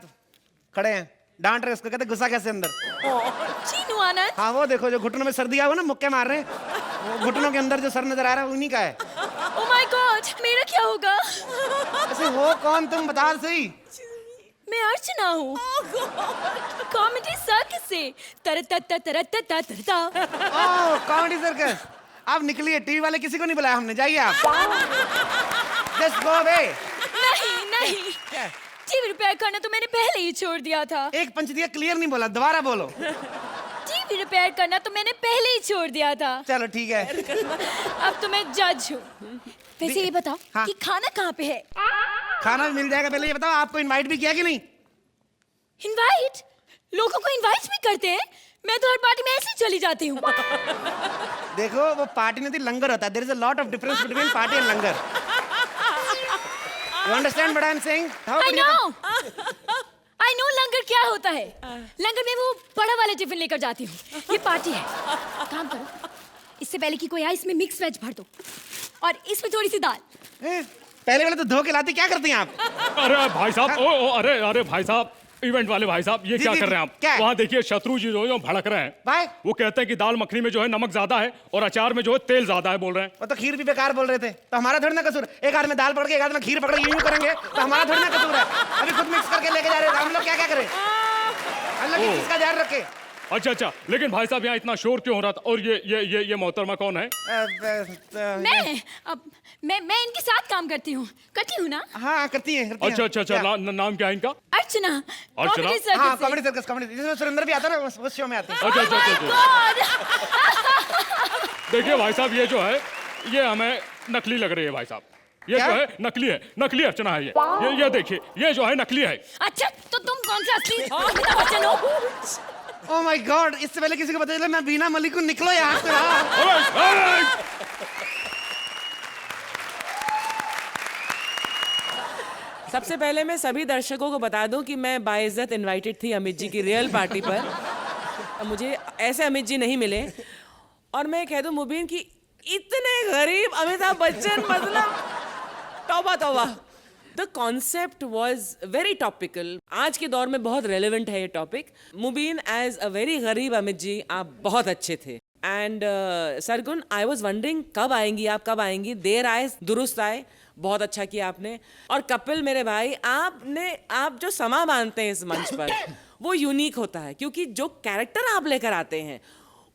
खड़े हैं, डांट रहे उसको, कहते गुस्सा कैसे अंदर। चीनू आनंद? हाँ, वो देखो जो घुटनों में सर्दी आ, वो ना मुक्के मार रहे हैं, वो घुटनों के अंदर जो सर नजर आ रहा है उन्हीं का है। ओह माय गॉड, मेरा क्या होगा? ऐसे हो कौन तुम, बता सही। मैं अर्चना हूँ, कॉमेडी सर्कस से। तरता तरता तरता। ओह, कॉमेडी सर्कस। आप निकलिए, टीवी वाले किसी को नहीं बुलाया हमने, जाइए आप। Just go away. नहीं नहीं, टीवी रिपेयर करना तो मैंने पहले ही छोड़ दिया था। एक पंच दिया, क्लियर नहीं बोला, दोबारा बोलो। टीवी रिपेयर करना तो मैंने पहले ही छोड़ दिया था। चलो ठीक है। अब तो मैं जज हूँ। वैसे ये बताओ हाँ। कि खाना कहाँ पे है? खाना भी मिल जाएगा, पहले ये बताओ आपको इनवाइट भी किया कि नहीं? इनवाइट? लोगों को इनवाइट भी करते हैं? मैं तो हर पार्टी में ऐसे ही चली जाती हूँ। देखो वो पार्टी नहीं थी, लंगर होता है। There is a lot of difference between party and langar. You understand what I am saying? I know langar क्या होता है। लंगर में वो बड़ा वाला टिफिन लेकर जाती हूँ। ये पार्टी है। काम करो, इससे पहले कि कोई आए इसमें मिक्स वेज भर दो और इसमें थोड़ी सी दाल। पहले वाले तो धो के लाते, क्या करती हैं आप? अरे भाई साहब, अरे भाई साहब, इवेंट वाले भाई साहब, ये जी, क्या जी, कर रहे हैं क्या आप? है? वहाँ देखिए शत्रु जी जो भड़क रहे हैं भाई वो कहते हैं कि दाल मखनी में जो है नमक ज्यादा है और अचार में जो है तेल ज्यादा है, बोल रहे हैं। वो तो खीर भी बेकार बोल रहे थे, तो हमारा थोड़ी ना कसूर। एक हाथ में दाल पकड़ के एक हाथ में खीर पकड़ के यूं करेंगे तो हमारा थोड़ी ना कसूर है। अभी खुद मिक्स करके लेके जा रहे हैं, हम लोग क्या क्या करें? हम लोग किसका ध्यान रखें? अच्छा अच्छा, लेकिन भाई साहब यहाँ इतना शोर क्यों हो रहा था? और ये मोहतरमा कौन है? मैं इनके साथ काम करती हूँ। करती हूँ ना? हाँ करती है। अच्छा, नाम क्या है इनका? अर्चना। अर्चना? कॉमेडी सर्कस हाँ से। कॉमेडी सर्कस, कॉमेडी जिसमें सुरेंद्र भी आता है ना, उस शो में आते हैं। अच्छा। God! देखिए भाई साहब, ये जो है ये हमें नकली लग रही है भाई साहब। ये क्या? जो है नकली अर्चना है ये देखिए, ये जो है नकली है। अच्छा तो तुम कौन सा असली अमिताभ बच्चन हो? ओह माय गॉड, इससे पहले किसी को पता चला मैं बीना मलिक को, निकलो यहाँ से। सबसे पहले मैं सभी दर्शकों को बता दूं कि मैं बाइज्जत इनवाइटेड थी अमित जी की रियल पार्टी पर। मुझे ऐसे अमित जी नहीं मिले। और मैं कह दूं मुबीन कि इतने गरीब अमिताभ बच्चन, मतलब तौबा तौबा। The concept was very topical. आज के दौर में बहुत रेलिवेंट है ये topic. Mubeen as a very गरीब अमित जी, आप बहुत अच्छे थे। And Sargun, I was wondering कब आएंगी आप, कब आएंगी? देर आए दुरुस्त आए, बहुत अच्छा किया आपने। और कपिल मेरे भाई, आप जो समा बांधते हैं इस मंच पर वो यूनिक होता है, क्योंकि जो कैरेक्टर आप लेकर आते हैं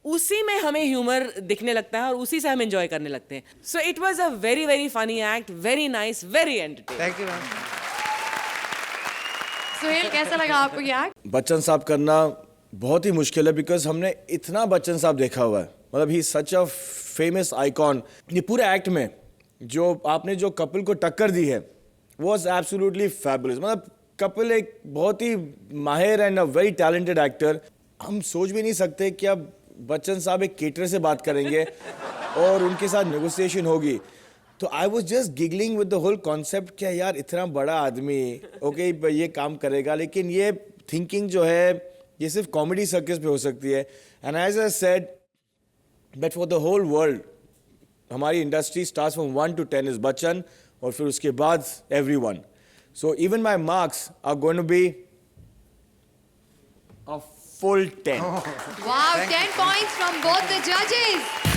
उसी में हमें ह्यूमर दिखने लगता है और उसी से हम एंजॉय करने लगते हैं। So it was a very very funny act, very nice, very entertaining. Thank you ma'am. Suhail, कैसा लगा आपको ये एक्ट? बच्चन साहब करना बहुत ही मुश्किल है, बिकॉज हमने इतना बच्चन साहब देखा हुआ है। मतलब ही सच अ फेमस आइकॉन। ये पूरे एक्ट में जो आपने जो कपिल को टक्कर दी है वॉज एब्सोल्युटली फैबुलस। मतलब कपिल एक बहुत ही माहिर and a very talented actor. हम सोच भी नहीं सकते कि अब बच्चन साहब एक केटर से बात करेंगे और उनके साथ नेगोशिएशन होगी। तो I was just giggling with the whole concept, क्या यार इतना बड़ा आदमी ओके ये काम करेगा, लेकिन ये थिंकिंग जो है ये सिर्फ कॉमेडी सर्कस पे हो सकती है। And as I said that for the whole world हमारी industry starts from 1 to 10 is Bachchan, और फिर उसके बाद everyone. So even my marks are going to be a full 10. Wow, 10 points from both the judges.